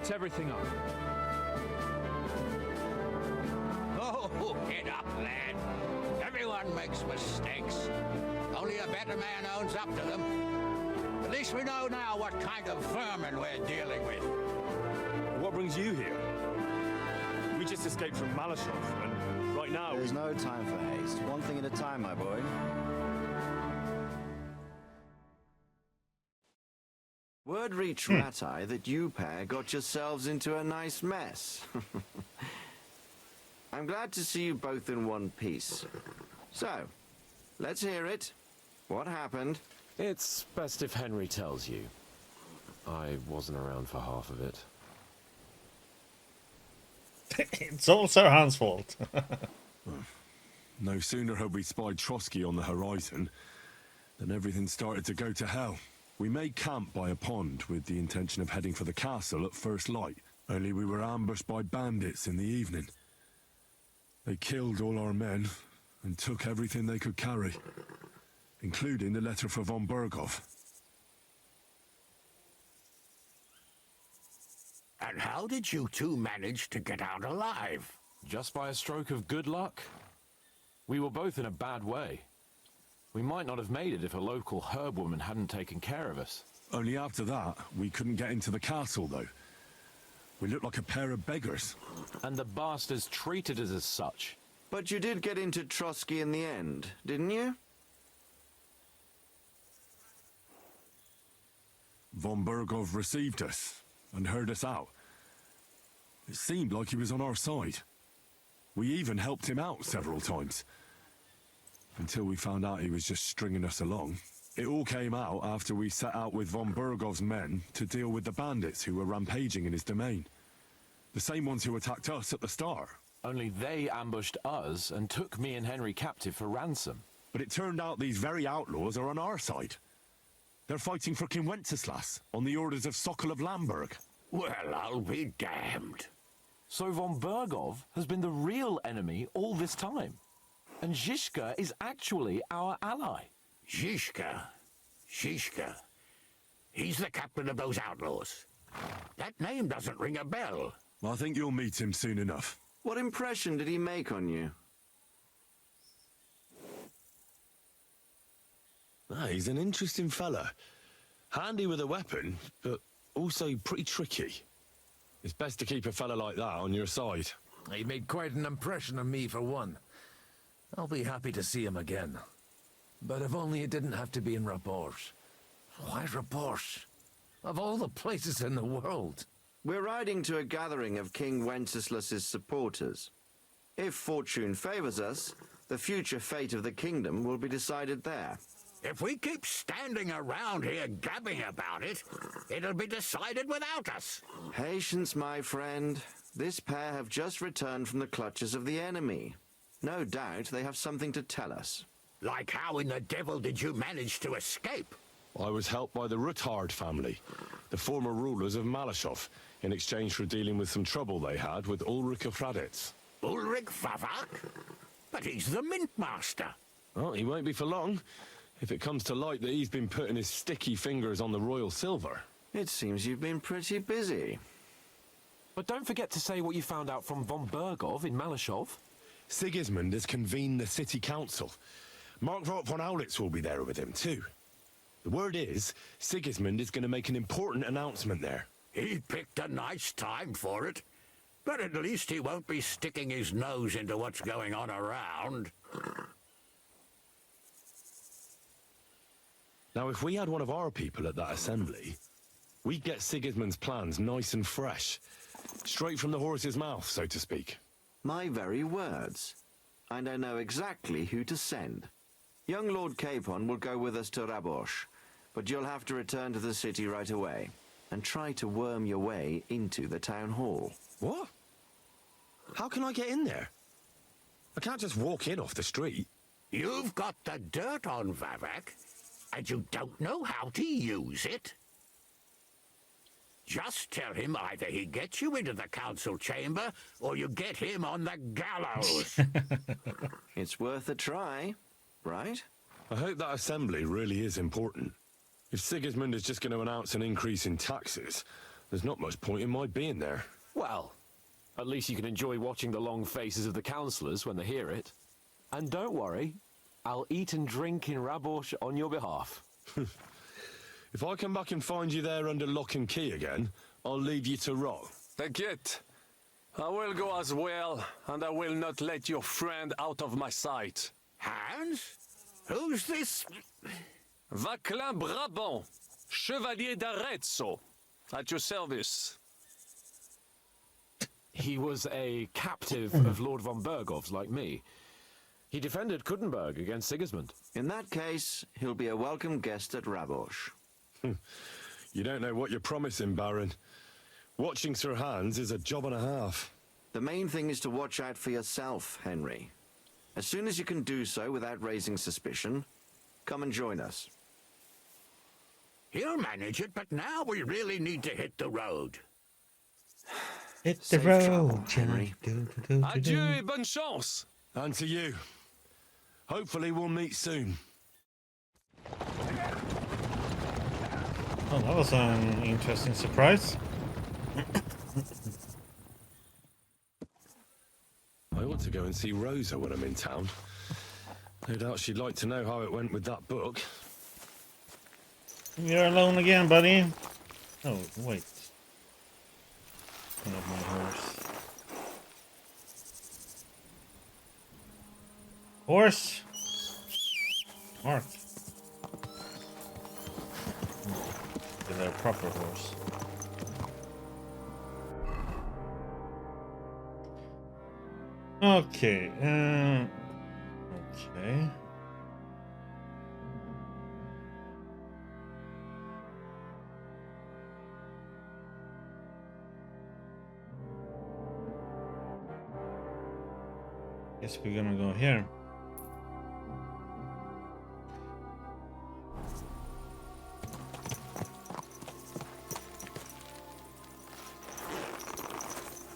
Everything up. Oh, get up, lad. Everyone man makes mistakes. Only a better man owns up to them. At least we know now what kind of vermin we're dealing with. What brings you here? We just escaped from Malashov, and right now... There's no time for haste. One thing at a time, my boy. Word reached Ratai that you pair got yourselves into a nice mess. I'm glad to see you both in one piece. So, let's hear it. What happened? It's best if Henry tells you. I wasn't around for half of it. It's also Hans' fault. No sooner had we spied Trotsky on the horizon than everything started to go to hell. We made camp by a pond with the intention of heading for the castle at first light, only we were ambushed by bandits in the evening. They killed all our men and took everything they could carry, including the letter for von Berghoff. And how did you two manage to get out alive? Just by a stroke of good luck. We were both in a bad way. We might not have made it if a local herb woman hadn't taken care of us. Only after that, we couldn't get into the castle, though. We looked like a pair of beggars. And the bastards treated us as such. But you did get into Trotsky in the end, didn't you? Von Berghoff received us and heard us out. It seemed like he was on our side. We even helped him out several times. Until we found out he was just stringing us along. It all came out after we set out with von Berghoff's men to deal with the bandits who were rampaging in his domain. The same ones who attacked us at the start. Only they ambushed us and took me and Henry captive for ransom. But it turned out these very outlaws are on our side. They're fighting for King Wenceslas on the orders of Sokol of Lamberg. Well, I'll be damned. So von Berghoff has been the real enemy all this time. And Zizka is actually our ally. Zizka? He's the captain of those outlaws. That name doesn't ring a bell. I think you'll meet him soon enough. What impression did he make on you? He's an interesting fella. Handy with a weapon, but also pretty tricky. It's best to keep a fella like that on your side. He made quite an impression on me, for one. I'll be happy to see him again. But if only it didn't have to be in Rabors. Why Rabors? Of all the places in the world. We're riding to a gathering of King Wenceslas's supporters. If fortune favors us, the future fate of the kingdom will be decided there. If we keep standing around here gabbing about it, it'll be decided without us. Patience, my friend. This pair have just returned from the clutches of the enemy. No doubt they have something to tell us. Like how in the devil did you manage to escape? I was helped by the Ruthard family, the former rulers of Malashov, in exchange for dealing with some trouble they had with Ulrich of Raditz. Ulrich Vavak? But he's the mint master. Well, he won't be for long, if it comes to light that he's been putting his sticky fingers on the royal silver. It seems you've been pretty busy. But don't forget to say what you found out from von Berghoff in Malashov. Sigismund has convened the city council. Markvart von Aulitz will be there with him, too. The word is, Sigismund is going to make an important announcement there. He picked a nice time for it. But at least he won't be sticking his nose into what's going on around. Now, if we had one of our people at that assembly, we'd get Sigismund's plans nice and fresh. Straight from the horse's mouth, so to speak. My very words. And I know exactly who to send. Young Lord Capon will go with us to Rabosh, but you'll have to return to the city right away and try to worm your way into the town hall. What? How can I get in there? I can't just walk in off the street. You've got the dirt on Vavak, and you don't know how to use it? Just tell him either he gets you into the council chamber, or you get him on the gallows. It's worth a try, right? I hope that assembly really is important. If Sigismund is just going to announce an increase in taxes, there's not much point in my being there. Well, at least you can enjoy watching the long faces of the councillors when they hear it. And don't worry, I'll eat and drink in Rabosh on your behalf. If I come back and find you there under lock and key again, I'll leave you to rot. Take it. I will go as well, and I will not let your friend out of my sight. Hans? Who's this? Vaclin Brabant, Chevalier d'Arezzo, at your service. He was a captive of Lord von Bergov's, like me. He defended Kuttenberg against Sigismund. In that case, he'll be a welcome guest at Rabosh. You don't know what you're promising, Baron. Watching through hands is a job and a half. The main thing is to watch out for yourself, Henry. As soon as you can do so without raising suspicion, come and join us. He'll manage it, but now we really need to hit the road. Hit the road, Henry. Adieu et bonne chance. And to you. Hopefully we'll meet soon. Oh, that was an interesting surprise. I ought to go and see Rosa when I'm in town. No doubt she'd like to know how it went with that book. You're alone again, buddy. Oh, wait. I have my horse. Horse! Mark. Is that a proper horse? Okay, okay. Guess we're gonna go here.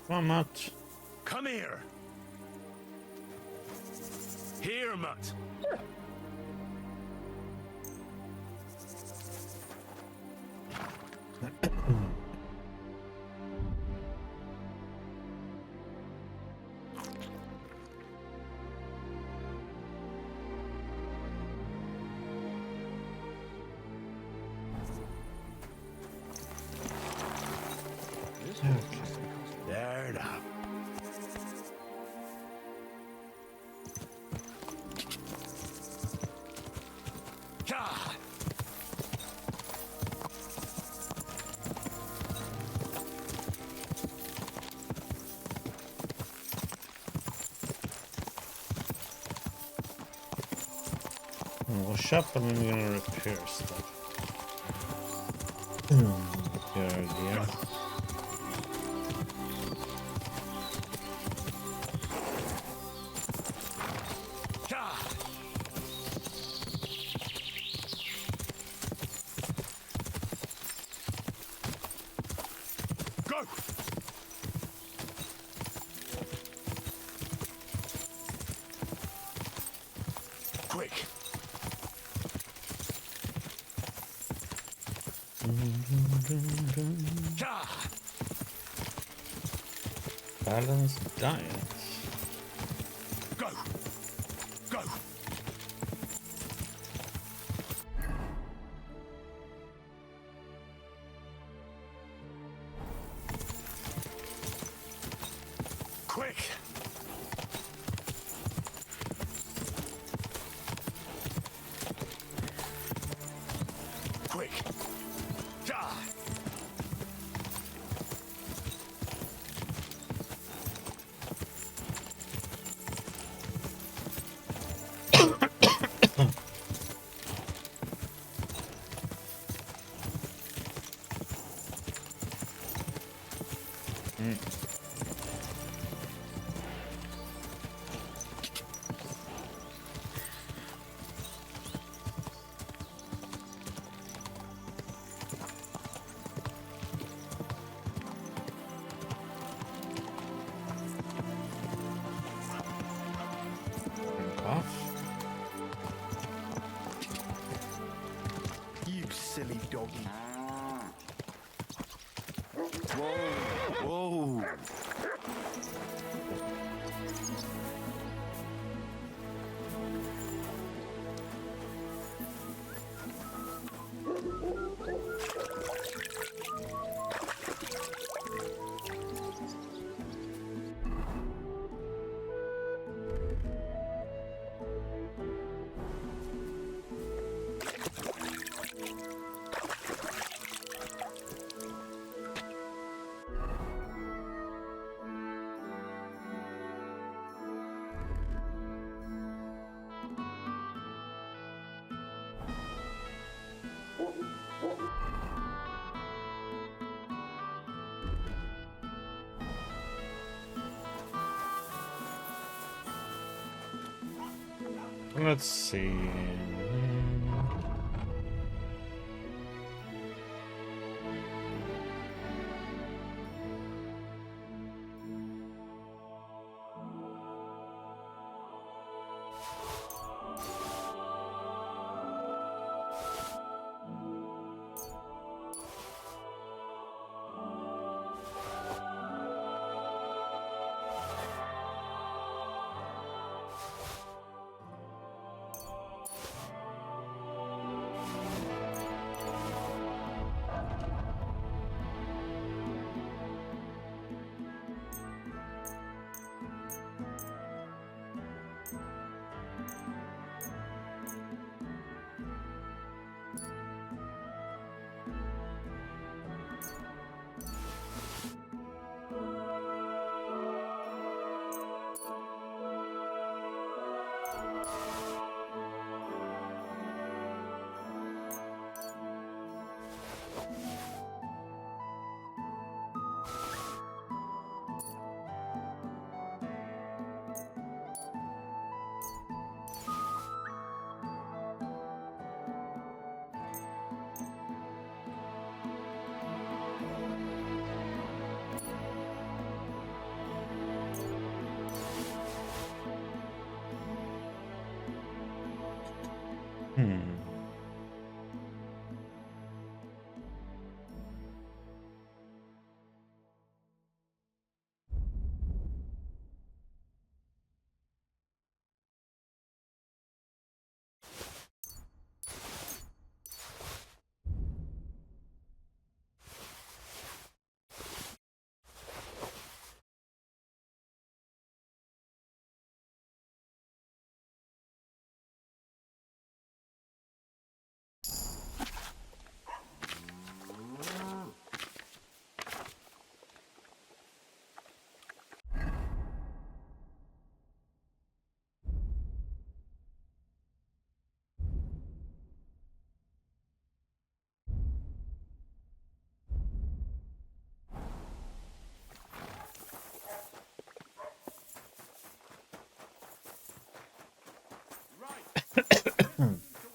Come on, Matt. Come here! Here, Matt! There now. We'll shop and then we're gonna repair stuff. Good idea. Go! Quick! Balanced diet. Go! Go! Quick! Quick! Die! You silly doggy. Whoa, whoa. Let's see.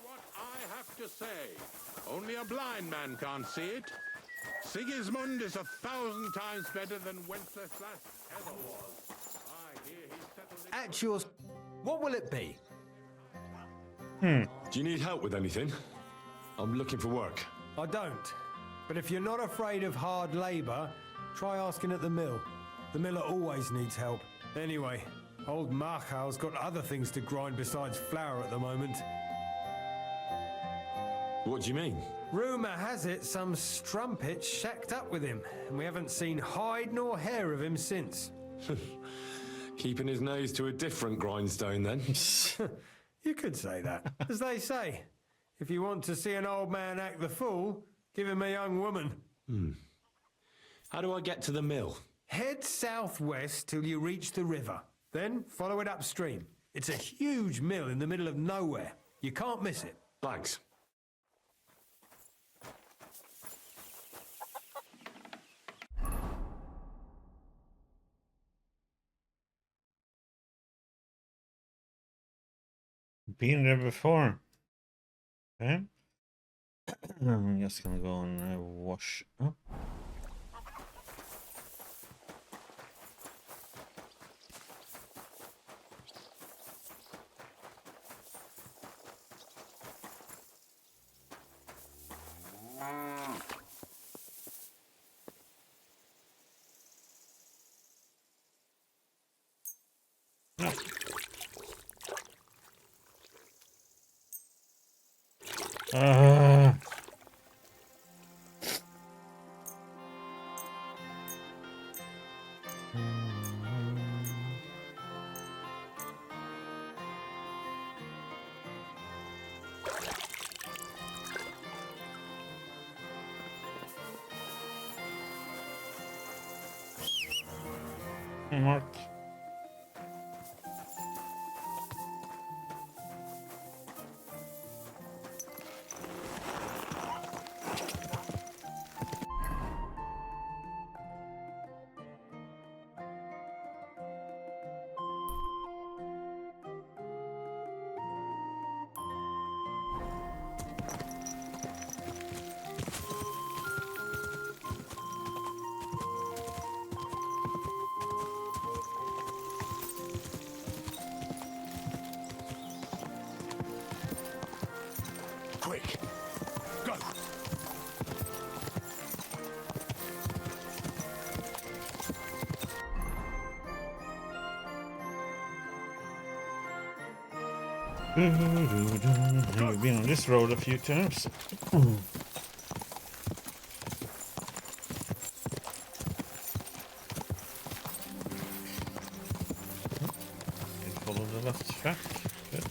What I have to say. Only a blind man can't see it. Sigismund is 1,000 times better than Wenceslas ever was. I hear he settled it. At yours, what will it be? Do you need help with anything? I'm looking for work. I don't. But if you're not afraid of hard labour, try asking at the mill. The miller always needs help. Anyway, old Markow's got other things to grind besides flour at the moment. What do you mean? Rumour has it some strumpet shacked up with him, and we haven't seen hide nor hair of him since. Keeping his nose to a different grindstone, then. You could say that. As they say, if you want to see an old man act the fool, give him a young woman. How do I get to the mill? Head southwest till you reach the river. Then follow it upstream. It's a huge mill in the middle of nowhere. You can't miss it. Thanks. Been there before. Okay. I'm just gonna go and wash up. Mark. We've been on this road a few times. Follow the left track. Good.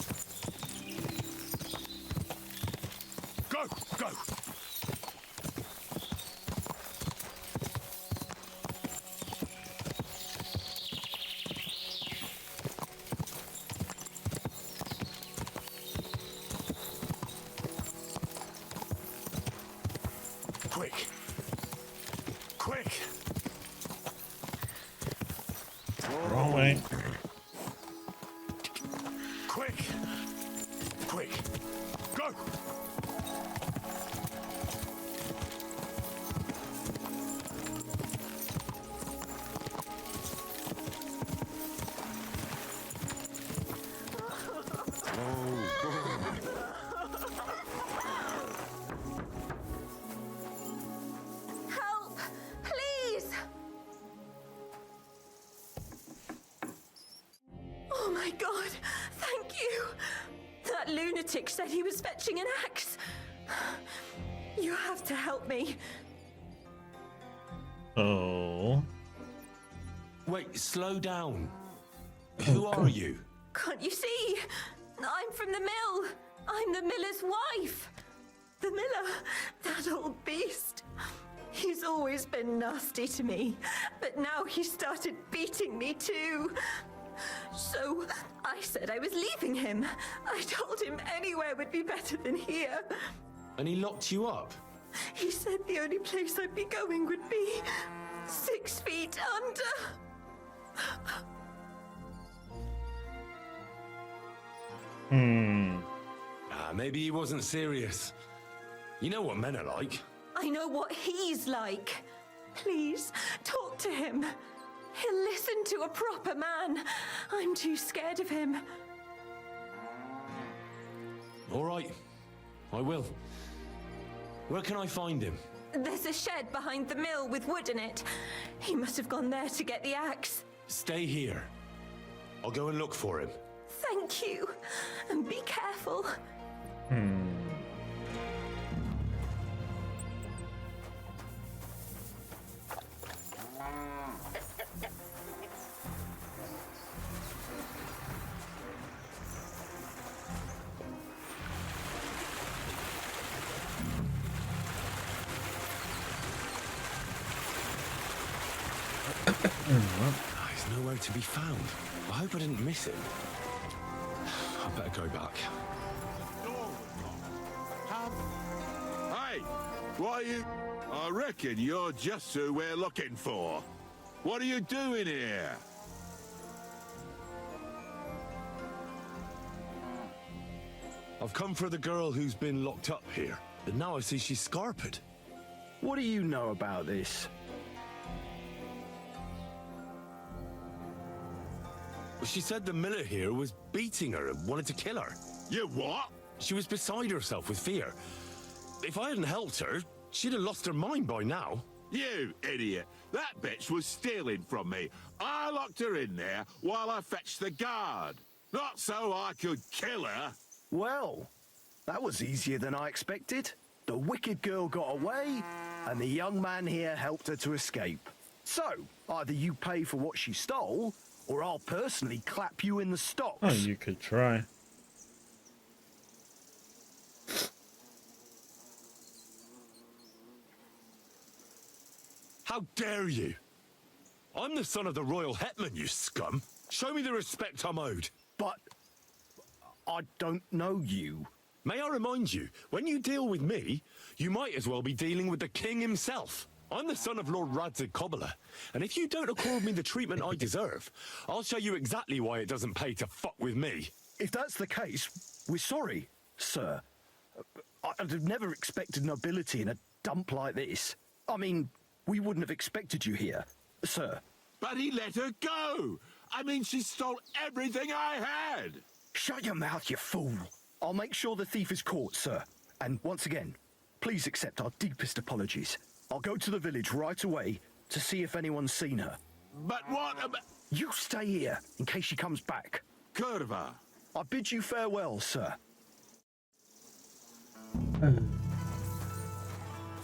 Go! Go! Quick! Quick! Wrong way. Quick! Quick! Go! Help! Please! Oh my god! Thank you! That lunatic said he was fetching an axe. You have to help me. Oh. Wait, slow down. Who are you? Can't you see? I'm from the mill. I'm the miller's wife. The miller, that old beast. He's always been nasty to me, but now he started beating me too. So I said I was leaving him. I told him anywhere would be better than here. And he locked you up? He said the only place I'd be going would be 6 feet under. Maybe he wasn't serious. You know what men are like. I know what he's like. Please, talk to him. He'll listen to a proper man. I'm too scared of him. All right, I will. Where can I find him? There's a shed behind the mill with wood in it. He must have gone there to get the axe. Stay here. I'll go and look for him. Thank you. And be careful. He's nowhere to be found. I hope I didn't miss him. I better go back. Hey, why you... I reckon you're just who we're looking for. What are you doing here? I've come for the girl who's been locked up here, but now I see she's scarpered. What do you know about this? She said the miller here was beating her and wanted to kill her. You what? She was beside herself with fear. If I hadn't helped her, she'd have lost her mind by now. You idiot. That bitch was stealing from me. I locked her in there while I fetched the guard. Not so I could kill her. Well, that was easier than I expected. The wicked girl got away, and the young man here helped her to escape. So, either you pay for what she stole, or I'll personally clap you in the stocks. Oh, you could try. How dare you? I'm the son of the royal hetman, you scum. Show me the respect I'm owed. But I don't know you. May I remind you, when you deal with me, you might as well be dealing with the king himself. I'm the son of Lord Radzig Cobbler, and if you don't accord me the treatment I deserve, I'll show you exactly why it doesn't pay to fuck with me. If that's the case, we're sorry, sir. I'd have never expected nobility in a dump like this. I mean, we wouldn't have expected you here, sir. But he let her go. I mean, she stole everything I had. Shut your mouth, you fool. I'll make sure the thief is caught, sir. And once again, please accept our deepest apologies. I'll go to the village right away to see if anyone's seen her. But what about... You stay here in case she comes back. Curva, I bid you farewell, sir.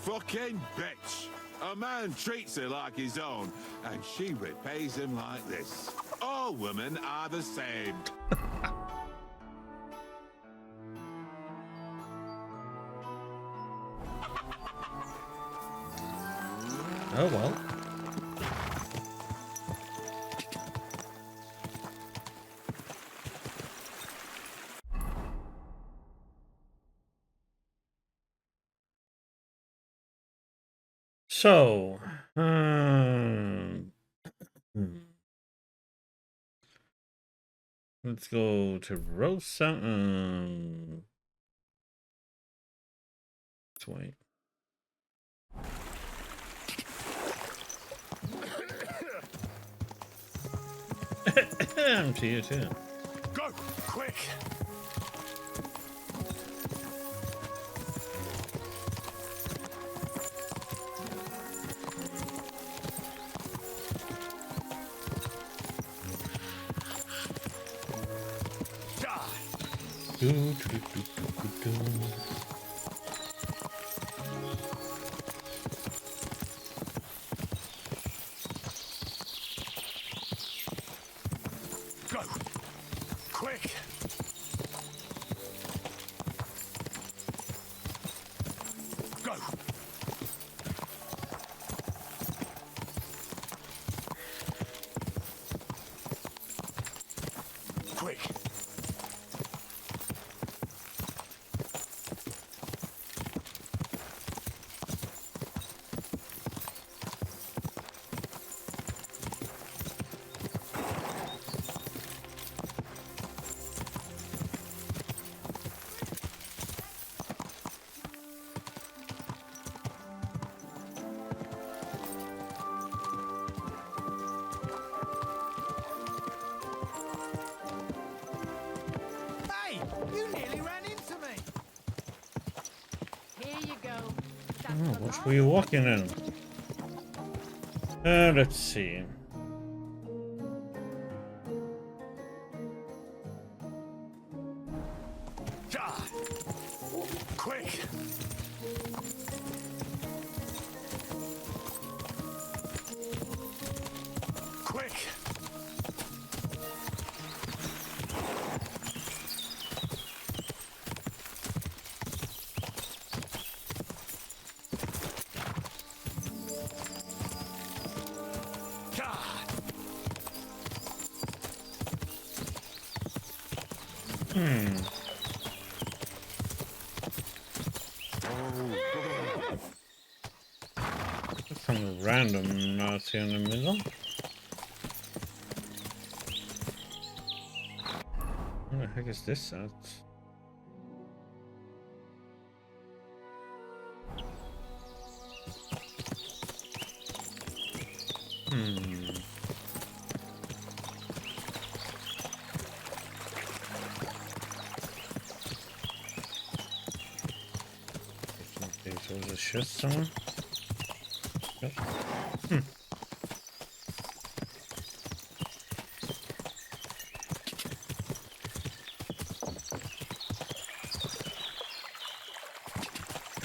Fucking bitch! A man treats her like his own, and she repays him like this. All women are the same. Oh well. So, let's go to Rosa. Let's wait. I'm to you too. Go, quick! Do, do, do, do, do, do. Go! Quick! Go! Quick! Hey, you nearly ran into me. Here you go. Oh, what were you walking in? Let's see. Quick! Quick! Some random Nazi in the middle. What the heck is this at? Okay, so there's a chest somewhere. Yep.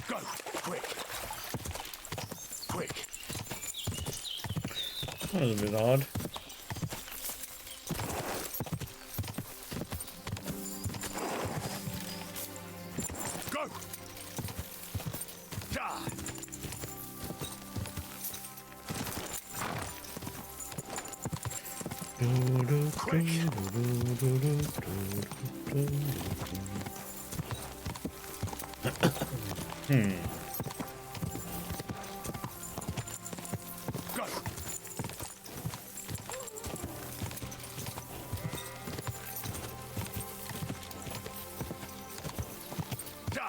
Go! Quick! Quick! That was a bit odd. Go! Quick! Go!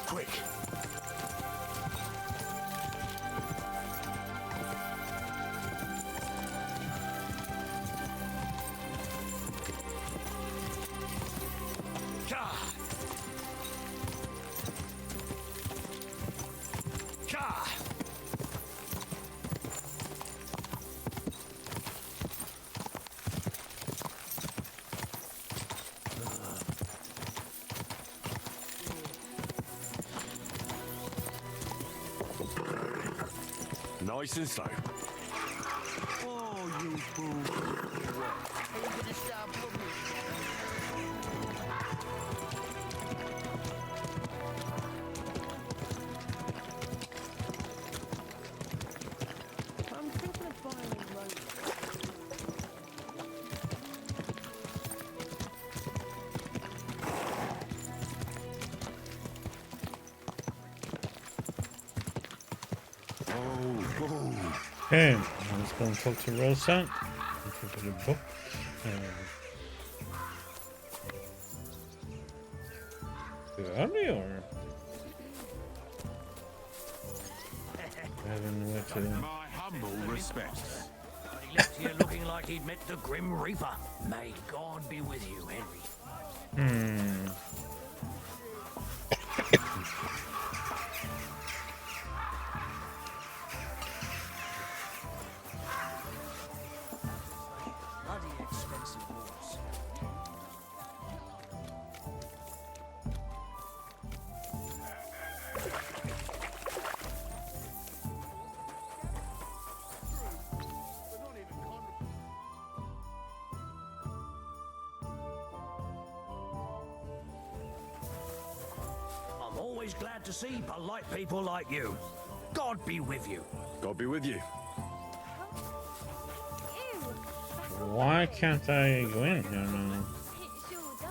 Quick! Nice and slow. Oh, you fool. Are you gonna stop looking? I'm thinking of buying a rope. Okay, let's go and talk to Rosa. Looking for the book. Too early or? I haven't went to. My humble respects. He left here looking like he'd met the Grim Reaper. May God be with you, Henry. Bloody expensive horse. I'm always glad to see polite people like you. God be with you. God be with you. Why can't I go in here now? It sure does.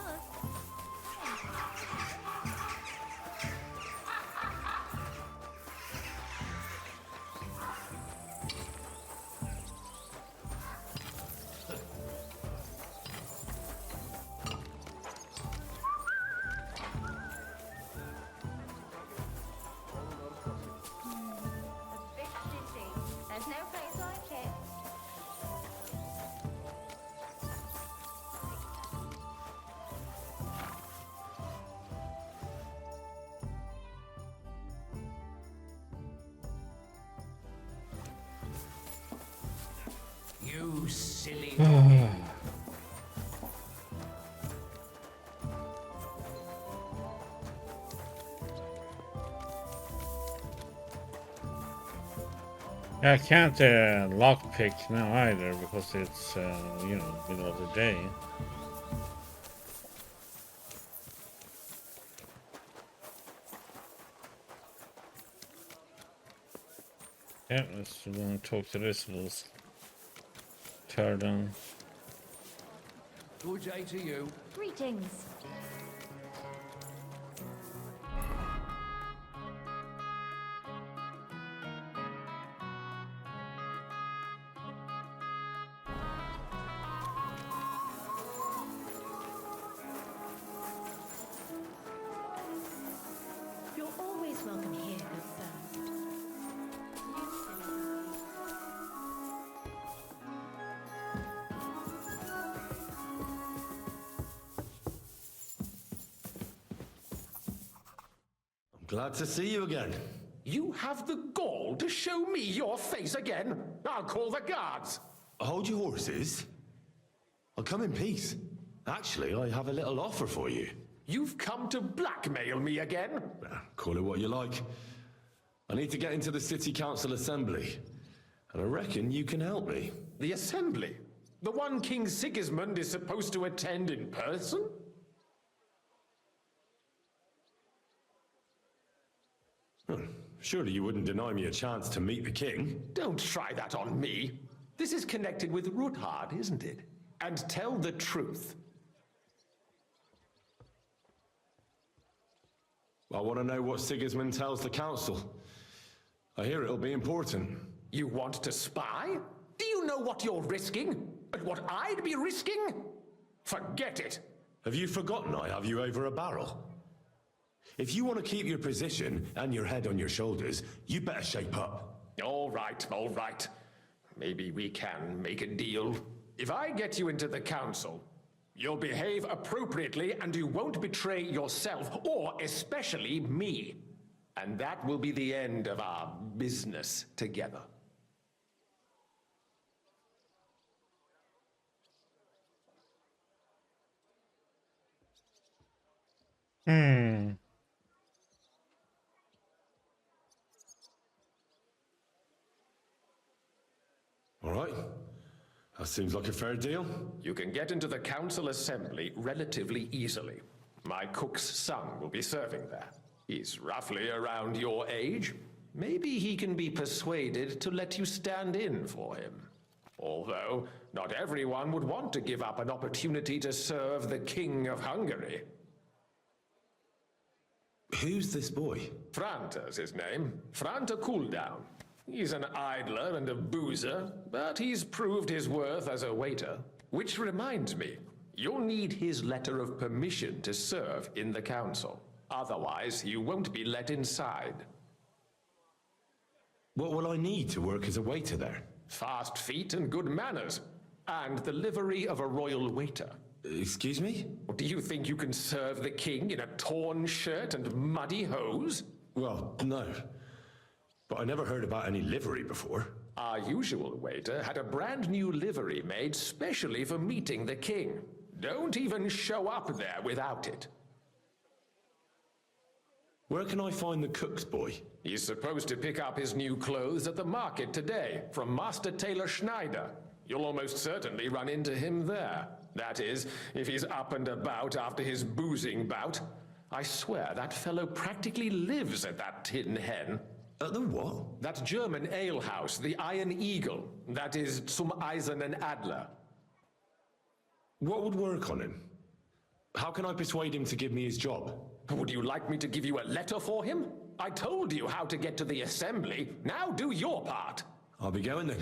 A big city. There's no place like it. You silly. I can't lockpick now either because it's you know, middle of the day. Yeah, let's go and talk to this little turtle. Good day to you. Greetings. You're always welcome here, good sir. Glad to see you again. You have the gall to show me your face again? I'll call the guards. Hold your horses. I'll come in peace. Actually, I have a little offer for you. You've come to blackmail me again? Call it what you like. I need to get into the City Council Assembly, and I reckon you can help me. The Assembly? The one King Sigismund is supposed to attend in person? Surely you wouldn't deny me a chance to meet the king? Don't try that on me. This is connected with Ruthard, isn't it? And tell the truth. I want to know what Sigismund tells the council. I hear it'll be important. You want to spy? Do you know what you're risking? And what I'd be risking? Forget it. Have you forgotten I have you over a barrel? If you want to keep your position and your head on your shoulders, you better shape up. All right, all right. Maybe we can make a deal. If I get you into the council, you'll behave appropriately and you won't betray yourself, or especially me. And that will be the end of our business together. All right. That seems like a fair deal. You can get into the council assembly relatively easily. My cook's son will be serving there. He's roughly around your age. Maybe he can be persuaded to let you stand in for him. Although, not everyone would want to give up an opportunity to serve the King of Hungary. Who's this boy? Franta's his name. Franta Cooldown. He's an idler and a boozer, but he's proved his worth as a waiter. Which reminds me, you'll need his letter of permission to serve in the council. Otherwise, you won't be let inside. What will I need to work as a waiter there? Fast feet and good manners, and the livery of a royal waiter. Excuse me? Do you think you can serve the king in a torn shirt and muddy hose? Well, no. But I never heard about any livery before. Our usual waiter had a brand new livery made specially for meeting the king. Don't even show up there without it. Where can I find the cook's boy? He's supposed to pick up his new clothes at the market today from Master Tailor Schneider. You'll almost certainly run into him there. That is, if he's up and about after his boozing bout. I swear that fellow practically lives at that Tin Hen. At the what? That German alehouse, the Iron Eagle. That is Zum Eisernen Adler. What would work on him? How can I persuade him to give me his job? Would you like me to give you a letter for him? I told you how to get to the assembly. Now do your part. I'll be going then.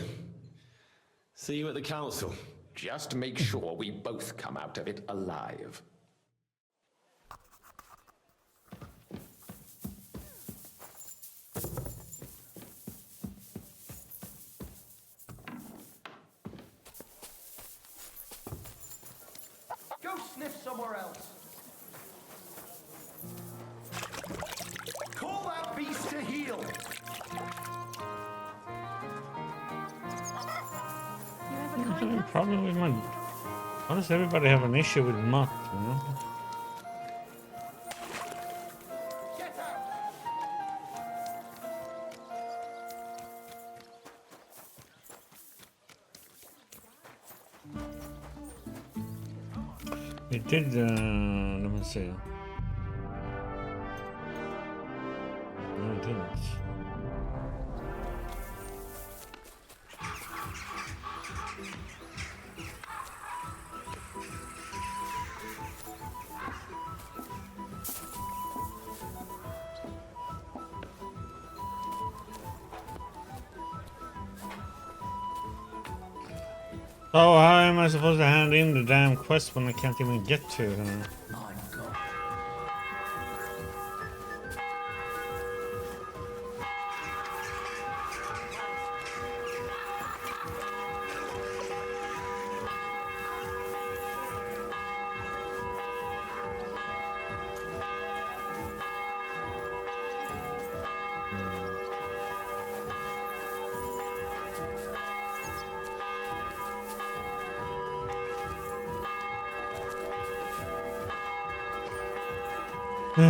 See you at the council. Just make sure we both come out of it alive. Go sniff somewhere else. Call that beast to heel. Problem with my... Why does everybody have an issue with mutt, you know? It did, let me see. No, it didn't. Oh, how am I supposed to hand in the damn quest when I can't even get to her? I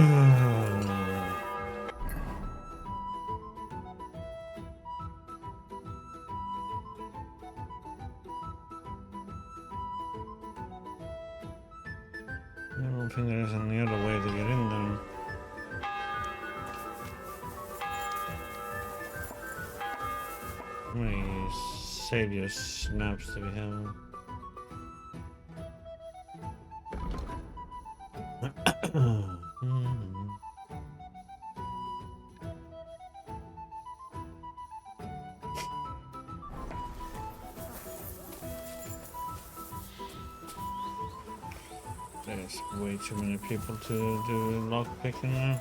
don't think there's any other way to get in there. How many savior snaps do we have? There's way too many people to do lockpicking now.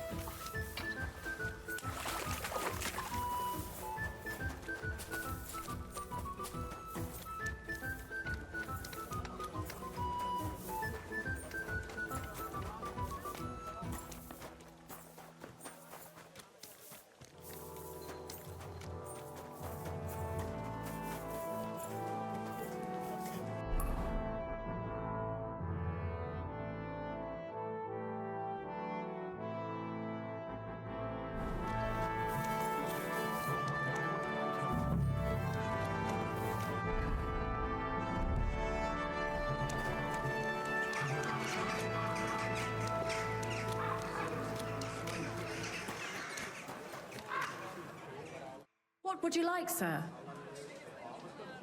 What would you like, sir?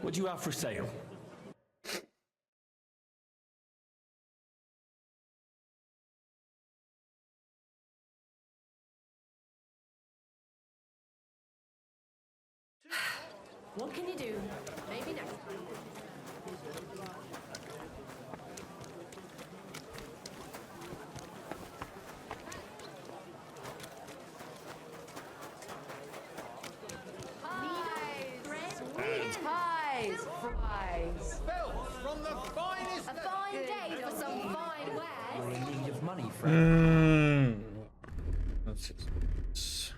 What do you have for sale? What can you do? Maybe next time. Pies! Fries! From the finest. A fine day for some fine wares. You're in need of money, friend. That's it.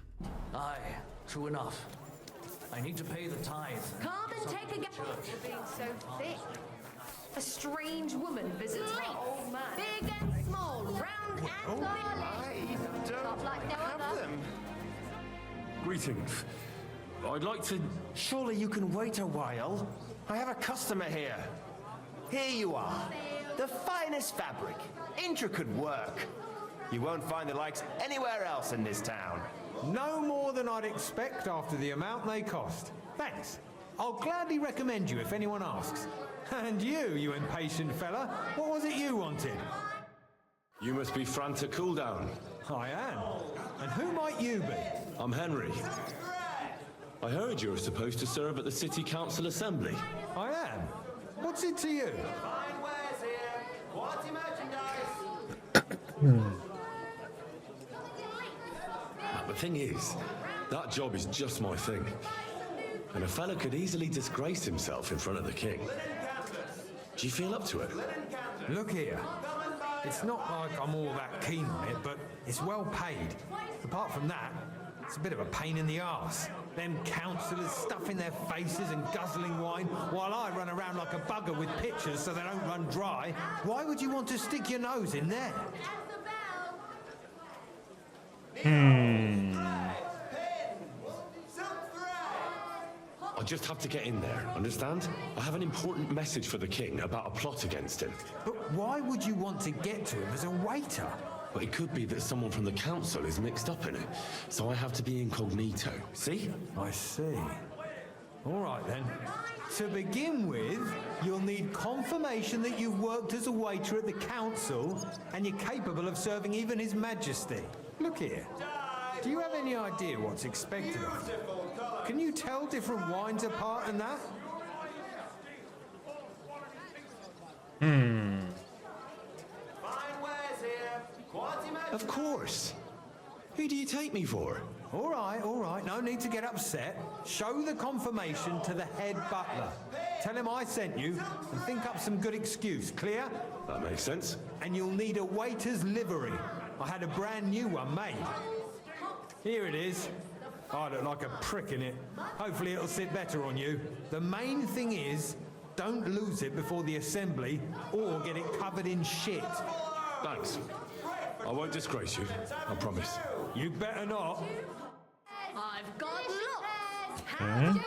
Aye, true enough. I need to pay the tithe. Come and take a guess. You're being so thick. A strange woman visits my old man. Big and small, round and garlic. Not like no other. Greetings. I'd like to... Surely you can wait a while. I have a customer here. Here you are. The finest fabric. Intricate work. You won't find the likes anywhere else in this town. No more than I'd expect after the amount they cost. Thanks. I'll gladly recommend you if anyone asks. And you impatient fella, what was it you wanted? You must be Franta Cooldown. I am. And who might you be? I'm Henry. I heard you were supposed to serve at the City Council Assembly. I am. What's it to you? Fine wares here. Quality merchandise. The thing is, that job is just my thing. And a fella could easily disgrace himself in front of the king. Do you feel up to it? Look here. It's not like I'm all that keen on it, but it's well paid. Apart from that, it's a bit of a pain in the arse. Them councillors stuffing their faces and guzzling wine, while I run around like a bugger with pitchers so they don't run dry. Why would you want to stick your nose in there? I just have to get in there, understand? I have an important message for the king about a plot against him. But why would you want to get to him as a waiter? But it could be that someone from the council is mixed up in it, so I have to be incognito. See? I see. All right then. To begin with, you'll need confirmation that you've worked as a waiter at the council and you're capable of serving even His Majesty. Look here. Do you have any idea what's expected of you? Can you tell different wines apart and that? Of course. Who do you take me for? All right. No need to get upset. Show the confirmation to the head butler. Tell him I sent you and think up some good excuse. Clear? That makes sense. And you'll need a waiter's livery. I had a brand new one made. Here it is. I look like a prick in it. Hopefully it'll sit better on you. The main thing is, don't lose it before the assembly or get it covered in shit. Thanks. I won't disgrace you, I promise. You better not. I've got looks. Hmm?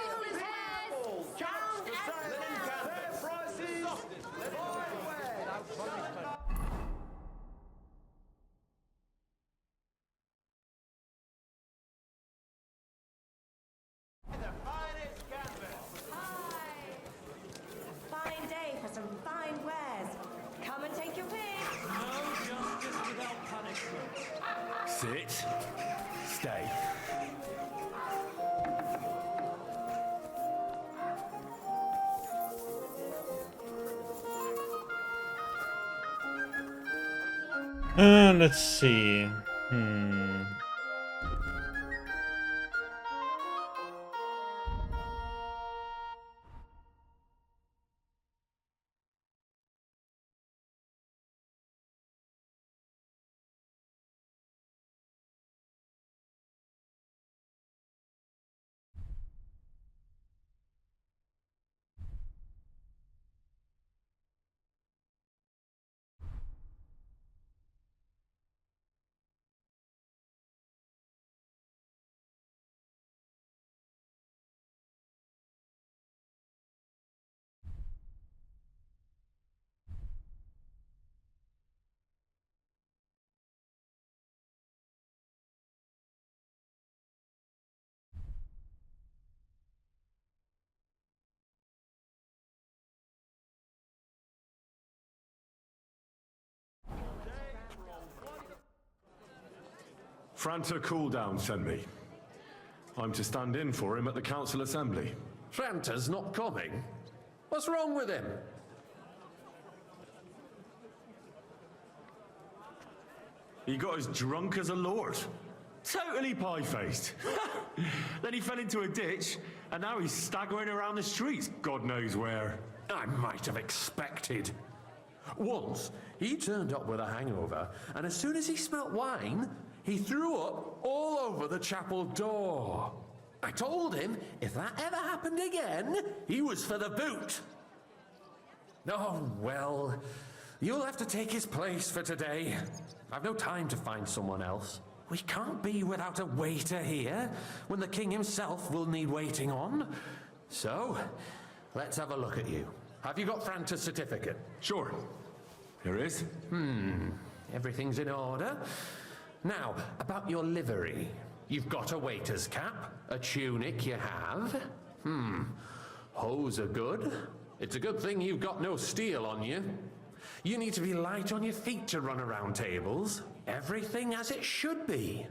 Fine day for some fine wares. Come and take your pick. Sit. Stay. Let's see. Franta Cooldown sent me. I'm to stand in for him at the council assembly. Franta's not coming? What's wrong with him? He got as drunk as a lord. Totally pie-faced. Then he fell into a ditch, and now he's staggering around the streets, God knows where. I might have expected. Once, he turned up with a hangover, and as soon as he smelt wine, he threw up all over the chapel door. I told him if that ever happened again, he was for the boot. Oh, well, you'll have to take his place for today. I've no time to find someone else. We can't be without a waiter here, when the king himself will need waiting on. So, let's have a look at you. Have you got Franta's certificate? Sure. Here it is. Everything's in order. Now, about your livery. You've got a waiter's cap, a tunic you have. Hose are good. It's a good thing you've got no steel on you. You need to be light on your feet to run around tables. Everything as it should be.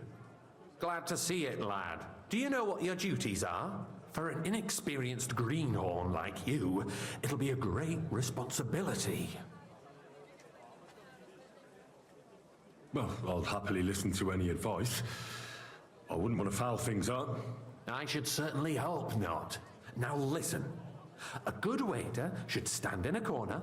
Glad to see it, lad. Do you know what your duties are? For an inexperienced greenhorn like you, it'll be a great responsibility. Well, I'll happily listen to any advice. I wouldn't want to foul things up. I should certainly hope not. Now listen. A good waiter should stand in a corner,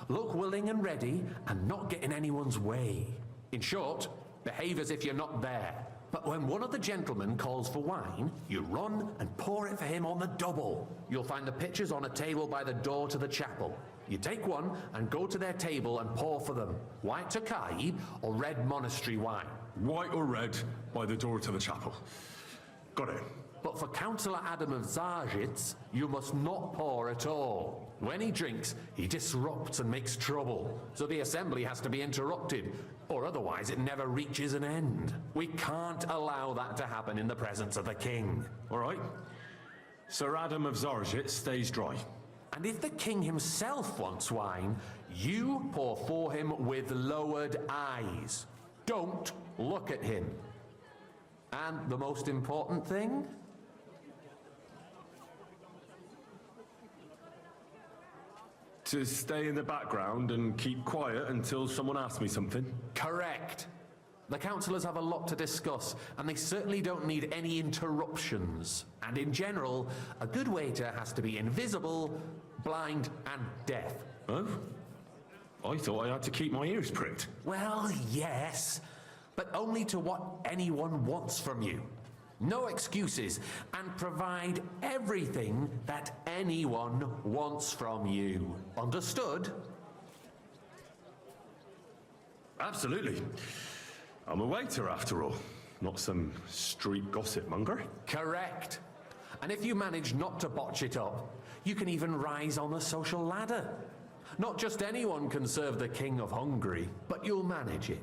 look willing and ready, and not get in anyone's way. In short, behave as if you're not there. But when one of the gentlemen calls for wine, you run and pour it for him on the double. You'll find the pitchers on a table by the door to the chapel. You take one and go to their table and pour for them. White Tokai or red monastery wine. White or red by the door to the chapel. Got it. But for Councillor Adam of Zarjitz, you must not pour at all. When he drinks, he disrupts and makes trouble. So the assembly has to be interrupted, or otherwise it never reaches an end. We can't allow that to happen in the presence of the king. All right. Sir Adam of Zarjitz stays dry. And if the king himself wants wine, you pour for him with lowered eyes. Don't look at him. And the most important thing? To stay in the background and keep quiet until someone asks me something? Correct. The councillors have a lot to discuss, and they certainly don't need any interruptions. And in general, a good waiter has to be invisible, blind, and deaf. Oh? I thought I had to keep my ears pricked. Well, yes, but only to what anyone wants from you. No excuses, and provide everything that anyone wants from you. Understood? Absolutely. I'm a waiter, after all, not some street gossip monger. Correct. And if you manage not to botch it up, you can even rise on the social ladder. Not just anyone can serve the King of Hungary, but you'll manage it,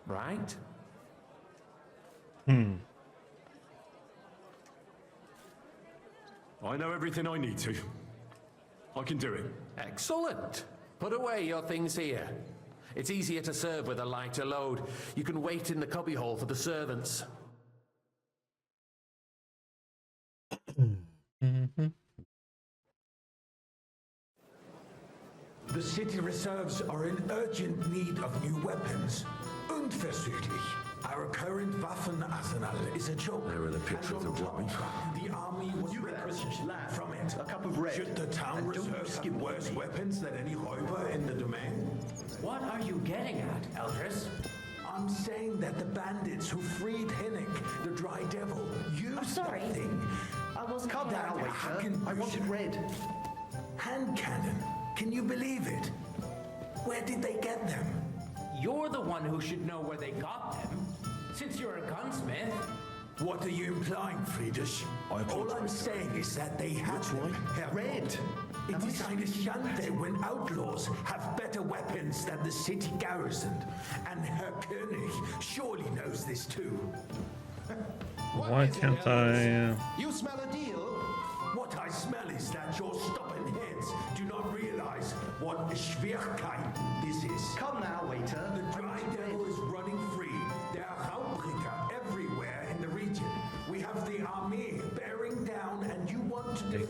right? I know everything I need to. I can do it. Excellent. Put away your things here. It's easier to serve with a lighter load. You can wait in the cubbyhole for the servants. The city reserves are in urgent need of new weapons. Unverzüglich. Our current Waffenarsenal is a joke. There are the pictures of what The army was requisitioned from it. A cup of red. Should the town reserve have worse weapons than any Räuber in the domain? What are you getting at, Eldris? I'm saying that the bandits who freed Hinnick, the Dry Devil, used that thing. I wasn't. Calm down, waiter. I wanted red. Hand cannon. Can you believe it? Where did they get them? You're the one who should know where they got them, since you're a gunsmith. What are you implying, Friedrich? All I'm saying is that they have them. Red. It is eine Schande when outlaws have better weapons than the city garrison. And Herr König surely knows this too. Why can't I... You smell a deal? What I smell is that your stubborn heads do not realize what a Schwierigkeit this is. Come now, waiter. The Dry Devil is running free. There are Raubricker everywhere.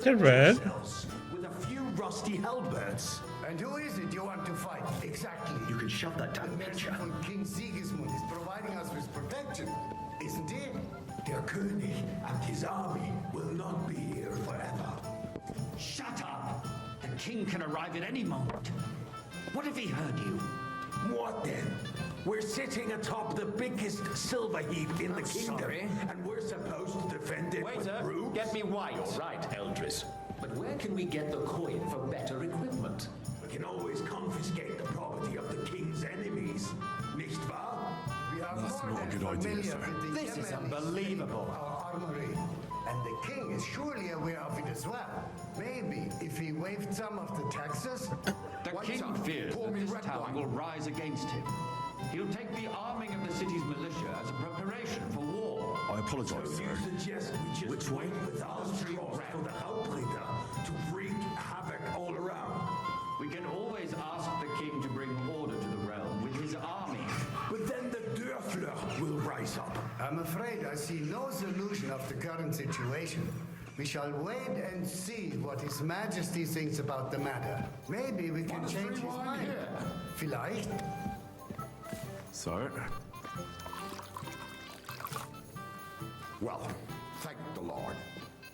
They're red. With a few rusty halberds. And who is it you want to fight? Exactly. You can shove that damn picture. King Sigismund is providing us with protection, isn't he? Der König and his army will not be here forever. Shut up! The king can arrive at any moment. What if he heard you? What then? We're sitting atop the biggest silver heap in the kingdom, sorry. and we're supposed to defend it with Waiter, brutes? get me wine. You're right, Eldris. But where can we get the coin for better equipment? We can always confiscate the property of the king's enemies, nicht wahr? We are That's more not a than good idea, familiar sir. with the This is Yemenis unbelievable. in our armory. And the king is surely aware of it as well. Maybe if he waived some of the taxes. The king fears that this town will rise against him. He'll take the arming of the city's militia as a preparation for war. I apologize, So sir. you suggest we just Which wait way? with our straws for the Hauptritter to wreak havoc all around? We can always ask the king to bring order to the realm with his army. But then the Dörfler will rise up. I'm afraid I see no solution of the current situation. We shall wait and see what His Majesty thinks about the matter. Maybe we can change his mind. Vielleicht. Sir? Well, thank the Lord.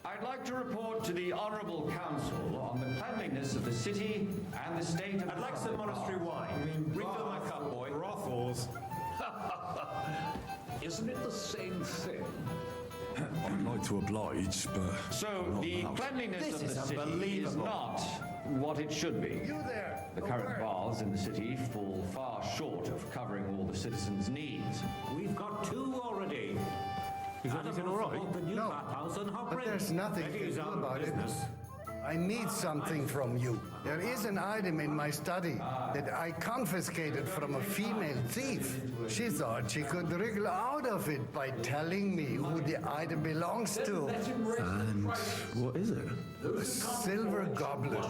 I'd like to report to the Honorable Council on the cleanliness of the city and the state of I'd like some monastery wine. Refill my cup, boy. Brothels. Isn't it the same thing? I'd like to oblige, but... So not the allowed. cleanliness This of is the city is unbelievable. not what it should be. You there. The a current word. baths in the city fall far short of covering all the citizens' needs. We've got 2 already. Is everything all right? The new No, bathhouse and hot but there's nothing That to is do our about it. business. I need something from you. There is an item in my study that I confiscated from a female thief. She thought she could wriggle out of it by telling me who the item belongs to. And what is it? A silver goblet.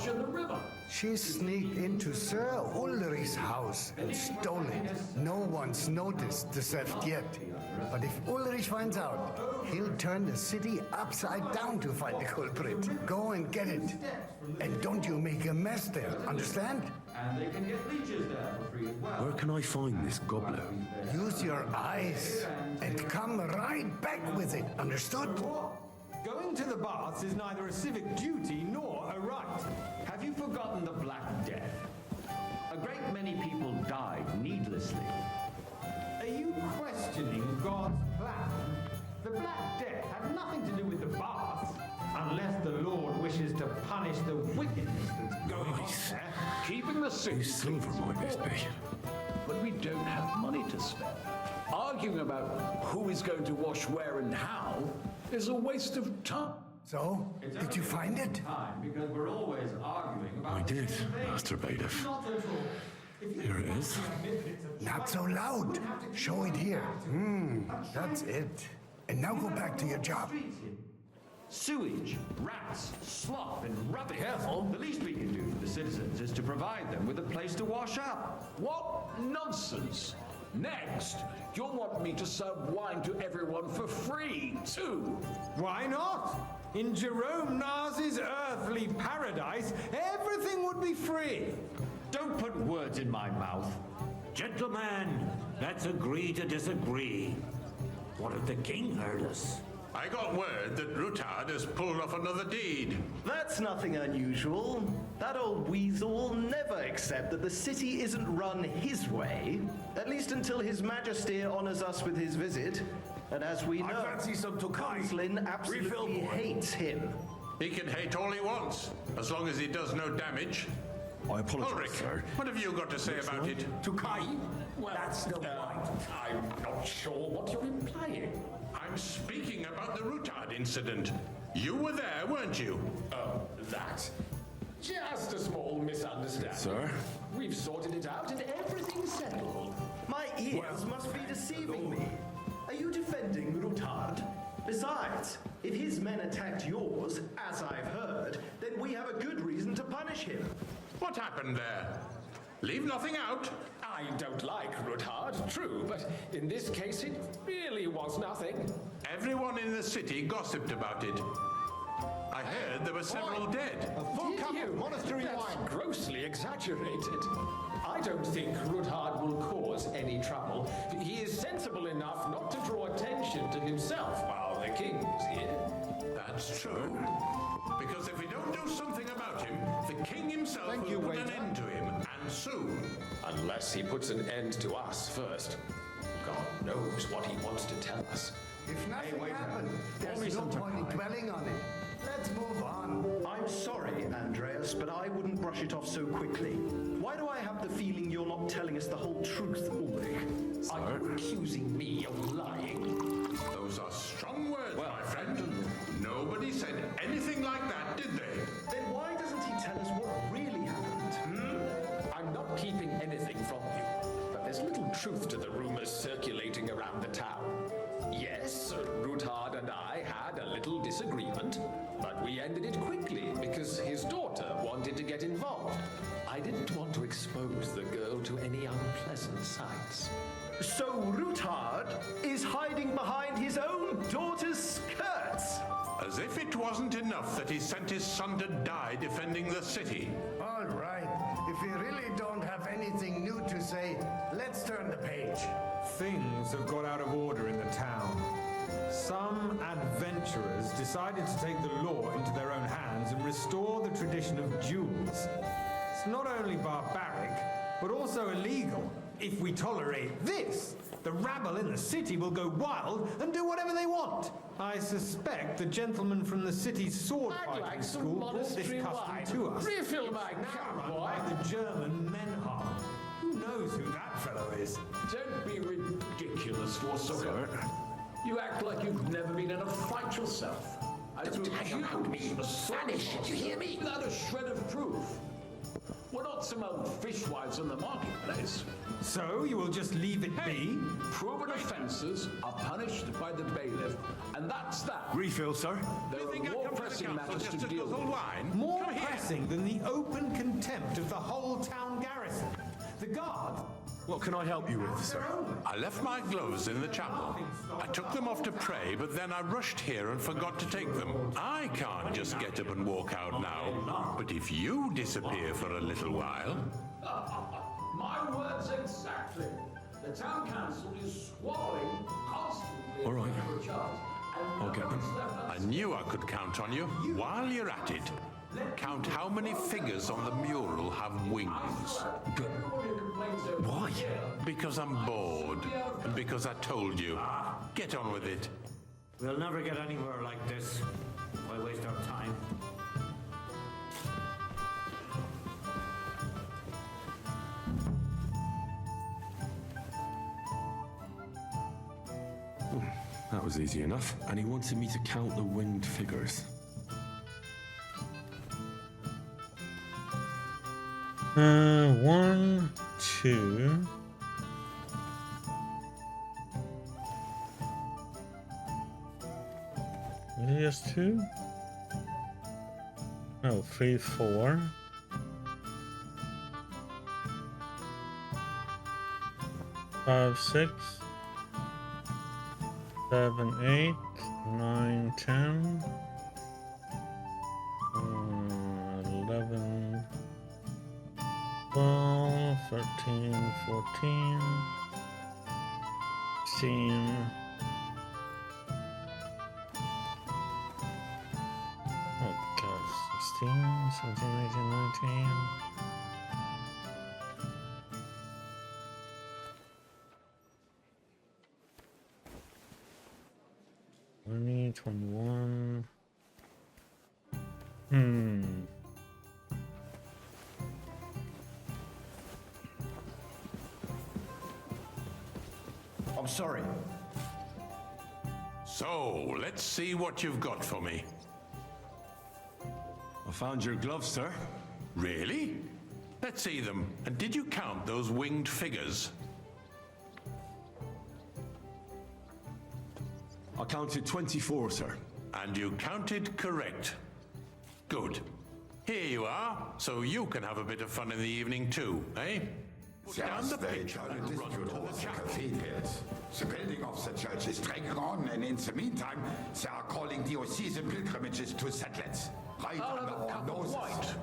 She sneaked into Sir Ulrich's house and stole it. No one's noticed the theft yet. But if Ulrich finds out, he'll turn the city upside down to find the culprit. Go and get it. And don't you make a mess there, understand? And they can get leeches there for free as well. Where can I find this goblet? Use your eyes and come right back with it, understood? Going to the baths is neither a civic duty nor a right. Have you forgotten the Black Death? A great many people died needlessly. Are you questioning God's plan? The Black Death had nothing to do with the baths, unless the Lord wishes to punish the wickedness that's going on there. Keeping the city Whose silver might this be? but we don't have money to spend. Arguing about who is going to wash where and how is a waste of time. So, did you find it? Time, because we're always arguing about I the did, same thing. Master Bailiff. Not at all. Here it is. Not so loud. Show it here. That's it. And now go back to your job. Sewage, rats, slop, and rubbish. Careful. The least we can do for the citizens is to provide them with a place to wash up. What nonsense! Next, you'll want me to serve wine to everyone for free, too. Why not? In Jerome Nas's earthly paradise, everything would be free. Don't put words in my mouth. Gentlemen, let's agree to disagree. What if the king heard us? I got word that Rutard has pulled off another deed. That's nothing unusual. That old weasel will never accept that the city isn't run his way, at least until His Majesty honors us with his visit. And as we know, I fancy some Tokai. Conslin Refill, absolutely boy. hates him. He can hate all he wants, as long as he does no damage. I apologize, Ulrich, sir. what have you got to say about it? Tokai? Well, That's the right. I'm not sure what you're implying. I'm speaking about the Rutard incident. You were there, weren't you? Oh, that? Just a small misunderstanding. Sir? We've sorted it out and everything's settled. My ears must be deceiving me. Are you defending Rutard? Besides, if his men attacked yours, as I've heard, then we have a good reason to punish him. What happened there? Leave nothing out. I don't like Rutard, true, but in this case it really was nothing. Everyone in the city gossiped about it. I I heard there were several dead. A full cup of monastery That's wine. grossly exaggerated. I don't think Rudhard will cause any trouble. He is sensible enough not to draw attention to himself while the king is here. That's true. Because if we don't do something about him, the king himself will put an end to him, and soon. Unless he puts an end to us first. God knows what he wants to tell us. If nothing happened, there's no point in dwelling on it. Let's move on. I'm sorry, Andreas, but I wouldn't brush it off so quickly. Why do I have the feeling you're not telling us the whole truth, Ulrich? Are you accusing me of lying? Those are strong words, my friend. Nobody said anything like that, did they? Then why doesn't he tell us what really happened? I'm not keeping anything from you, but there's little truth to the rumors circulating around the town. Yes, Rudhard and I had a little disagreement, but we ended it quickly because his daughter wanted to get involved. I didn't want to expose the girl to any unpleasant sights. So Rudhard is hiding behind his own daughter's skirts? As if it wasn't enough that he sent his son to die defending the city. All right. If you really don't have anything new to say, let's turn the page. Things have got out of order in the town. Some adventurers decided to take the law into their own hands and restore the tradition of duels. It's not only barbaric, but also illegal. If we tolerate this, the rabble in the city will go wild and do whatever they want. I suspect the gentleman from the city's sword fighting school brought this custom to us. Refill my It's cup, now run boy. by the German Menhard. Who knows who that fellow is? Don't be ridiculous, Forsooker. You act like you've never been in a fight yourself. Don't hang around me. Vanish, did you hear me? Without a shred of proof. We're not some old fishwives on the marketplace. So you will just leave it be? Proven offences are punished by the bailiff, and that's that. Refill, sir. There are more pressing matters to deal with. More pressing than the open contempt of the whole town garrison. The guard. What can I help you with, sir? I left my gloves in the chapel. I took them off to pray, but then I rushed here and forgot to take them. I can't just get up and walk out now. But if you disappear for a little while... My words exactly. The town council is squabbling constantly. All right. over charge, and I'll get them. I knew I could count on you. While you're at it, count how many figures on the mural have wings. Why? Because I'm bored. And because I told you. Get on with it. We'll never get anywhere like this. Why waste our time? That was easy enough. And he wanted me to count the winged figures. One, two. Is it just two? No, 3, 4. 5, 6. 7, 8, 9, 10. 11. 12, 13, 14, 16, oh god, 16, 17, 18, 19, 20, 21. I'm sorry. So, let's see what you've got for me. I found your gloves, sir. Really? Let's see them. And did you count those winged figures? I counted 24, sir. And you counted correct. Good. Here you are, so you can have a bit of fun in the evening too, eh? There's the eternal dispute over the cathedrals. The building of the church is dragging on, and in the meantime, they are calling diocesan pilgrimages to settlements. Right under our noses.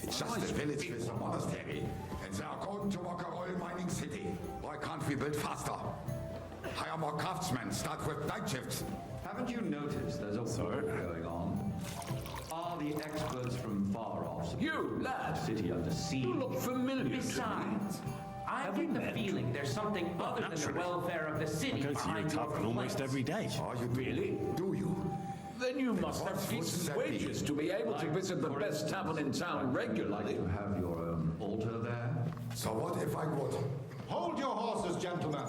It's just a village with a monastery, and they are going to work a oil mining city. Why can't we build faster? Hire more craftsmen, start with night shifts. Haven't you noticed there's a war going on? Are the experts from far off? You, lad! City under siege. You look familiar Besides, I get the feeling there's something other than the welfare of the city behind your complaints. day. Are you really? Do you? Then you must have decent wages to be able to visit the best tavern in town regularly. You have your own altar there? So what if I would? Hold your horses, gentlemen.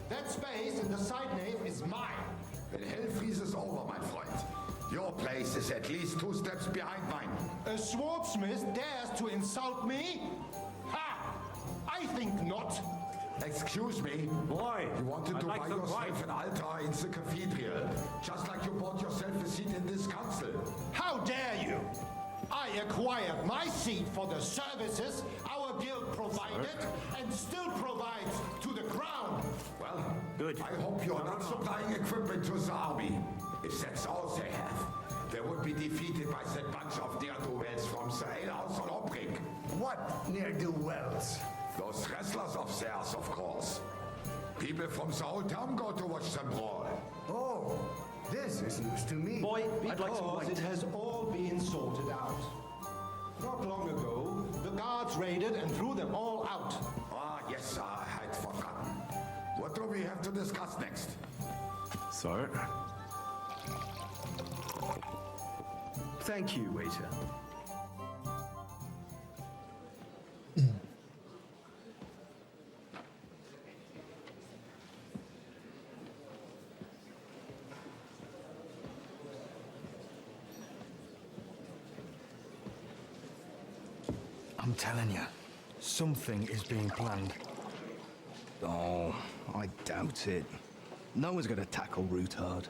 That space in the side nave is mine. When hell freezes over, my friend, your place is at least 2 steps behind mine. A swordsmith dares to insult me? Ha! I think not. Excuse me? Why? You wanted to I'd like buy them yourself an altar in the cathedral, just like you bought yourself a seat in this council. How dare you? I acquired my seat for the services our guild provided and still provides to the crown. Well, good. I hope you're not supplying equipment to the army. If that's all they have, they would be defeated by that bunch of ne'er-do-wells from the alehouse on Obrig. What ne'er-do-wells? Those wrestlers of theirs, of course. People from the whole town go to watch them brawl. Oh, this is news to me. Boy, I'd like some because it has all been sorted out. Not long ago, the guards raided and threw them all out. Ah, yes, I had forgotten. What do we have to discuss next? Sir? Thank you, waiter. I'm telling you, something is being planned. Oh, I doubt it. No one's going to tackle Root hard.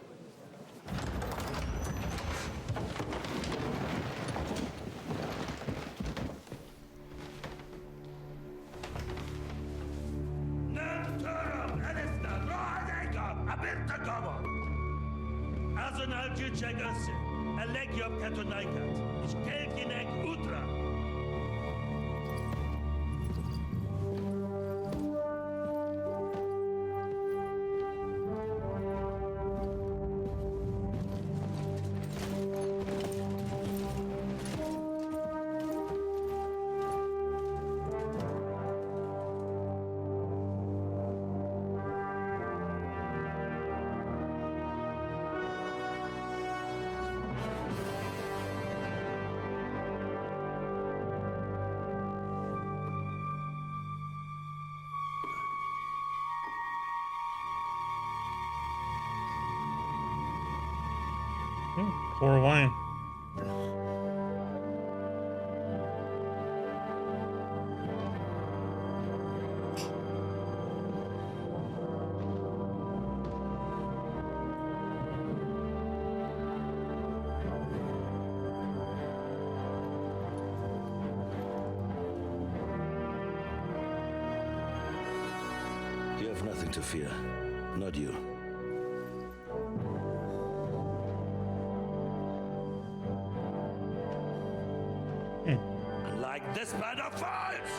Azon algyűjtség össze! A legjobb katonáikat, és keljenek útra! Pour wine. You have nothing to fear. Not you. Like this man of fights!